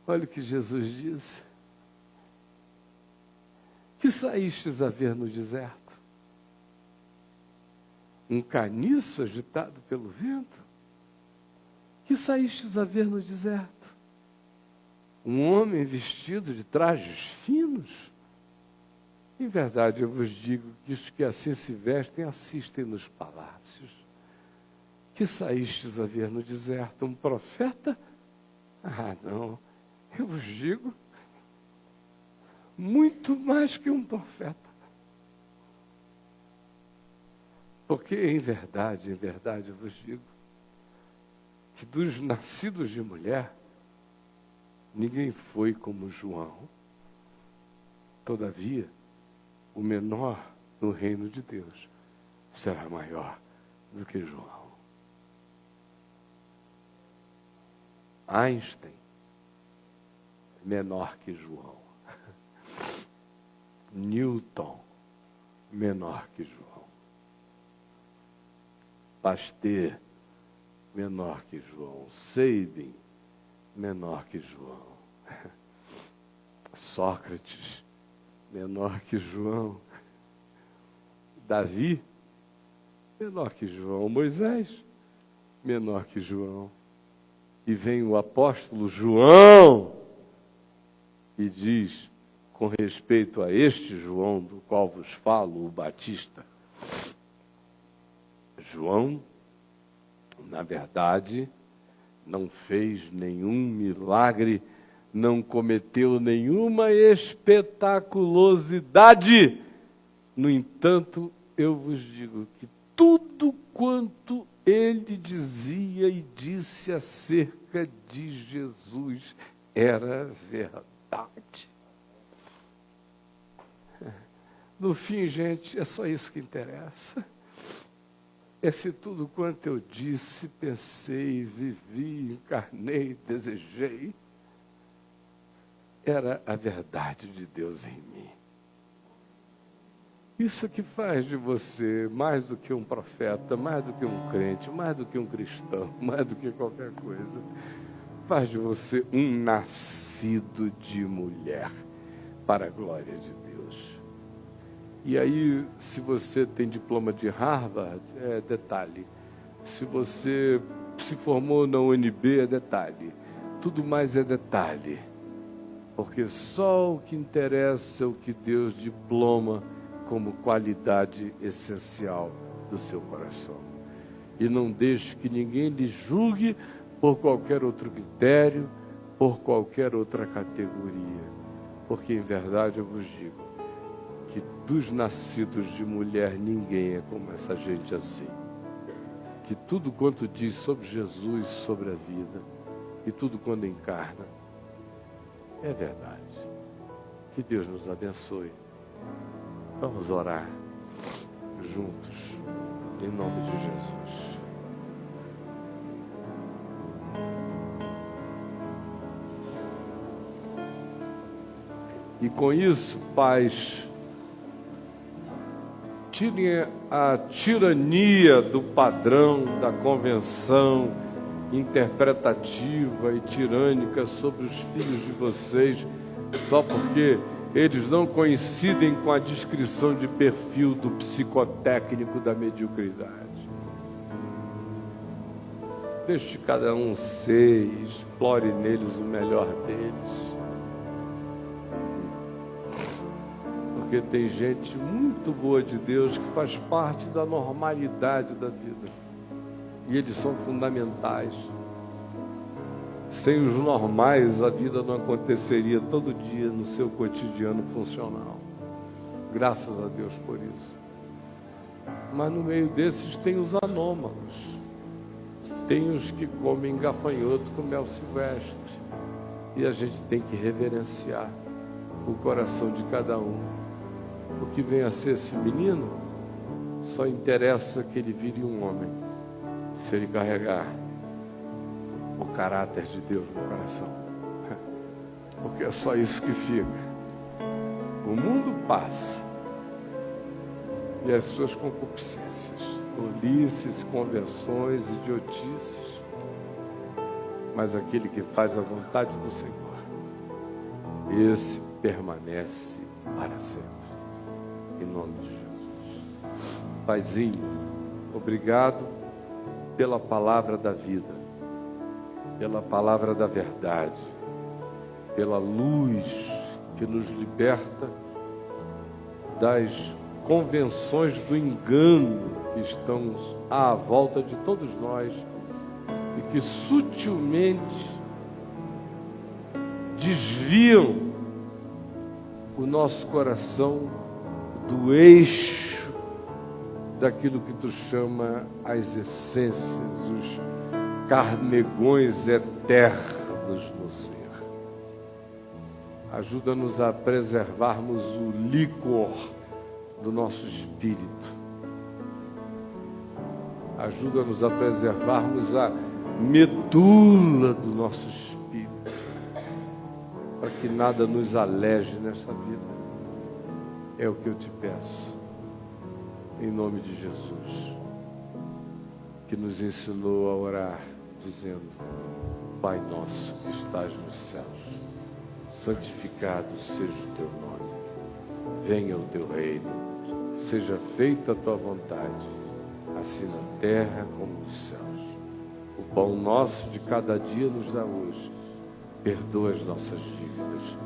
Olha o que Jesus disse. Que saístes a ver no deserto? um caniço agitado pelo vento? Que saístes a ver no deserto? Um homem vestido de trajes finos? Em verdade, eu vos digo que os que assim se vestem assistem nos palácios. Que saístes a ver no deserto? Um profeta? Ah, não. Eu vos digo, muito mais que um profeta. Porque, em verdade, eu vos digo, que dos nascidos de mulher, ninguém foi como João. Todavia, o menor no reino de Deus será maior do que João. Einstein, menor que João. Newton, menor que João. Pasteur, menor que João. Sabin, menor que João. Sócrates, menor que João. Davi, menor que João. Moisés, menor que João. E vem o apóstolo João e diz, com respeito a este João do qual vos falo, o Batista, João, na verdade, não fez nenhum milagre, não cometeu nenhuma espetaculosidade. No entanto, eu vos digo que tudo quanto ele dizia e disse acerca de Jesus era verdade. No fim, gente, é só isso que interessa. É se tudo quanto eu disse, pensei, vivi, encarnei, desejei, era a verdade de Deus em mim. Isso que faz de você mais do que um profeta, mais do que um crente, mais do que um cristão, mais do que qualquer coisa. Faz de você um nascido de mulher, para a glória de Deus. E aí, se você tem diploma de Harvard, é detalhe. Se você se formou na UNB, é detalhe. Tudo mais é detalhe. Porque só o que interessa é o que Deus diploma como qualidade essencial do seu coração. E não deixe que ninguém lhe julgue por qualquer outro critério, por qualquer outra categoria. Porque, em verdade, eu vos digo que dos nascidos de mulher, ninguém é como essa gente assim. Que tudo quanto diz sobre Jesus, sobre a vida, e tudo quando encarna, é verdade. Que Deus nos abençoe. Vamos orar juntos, em nome de Jesus. E com isso, pais, tirem a tirania do padrão da convenção interpretativa e tirânica sobre os filhos de vocês, só porque eles não coincidem com a descrição de perfil do psicotécnico da mediocridade. Deixe cada um ser e explore neles o melhor deles. Porque tem gente muito boa de Deus que faz parte da normalidade da vida. E eles são fundamentais. Sem os normais, a vida não aconteceria todo dia no seu cotidiano funcional. Graças a Deus por isso. Mas no meio desses tem os anômalos. Tem os que comem gafanhoto com mel silvestre. E a gente tem que reverenciar o coração de cada um. O que vem a ser esse menino, só interessa que ele vire um homem, se ele carregar o caráter de Deus no coração. Porque é só isso que fica. O mundo passa. E as suas concupiscências, tolices, conversões, idiotices. Mas aquele que faz a vontade do Senhor, esse permanece para sempre. Em nome de Jesus. Paizinho, Obrigado pela palavra da vida, pela palavra da verdade, pela luz que nos liberta das convenções do engano que estão à volta de todos nós e que sutilmente desviam o nosso coração do eixo daquilo que tu chama as essências, os carnegões eternos no ser. Ajuda-nos a preservarmos o líquor do nosso espírito. Ajuda-nos a preservarmos a medula do nosso espírito, para que nada nos aleje nessa vida. É o que eu te peço, em nome de Jesus, que nos ensinou a orar, dizendo: Pai nosso que estás nos céus, santificado seja o teu nome, venha o teu reino, seja feita a tua vontade, assim na terra como nos céus. O pão nosso de cada dia nos dá hoje, perdoa as nossas dívidas,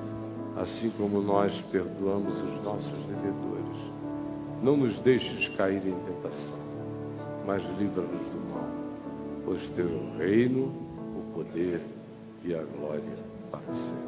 assim como nós perdoamos os nossos devedores. Não nos deixes cair em tentação, mas livra-nos do mal, pois teu é o reino, o poder e a glória para sempre.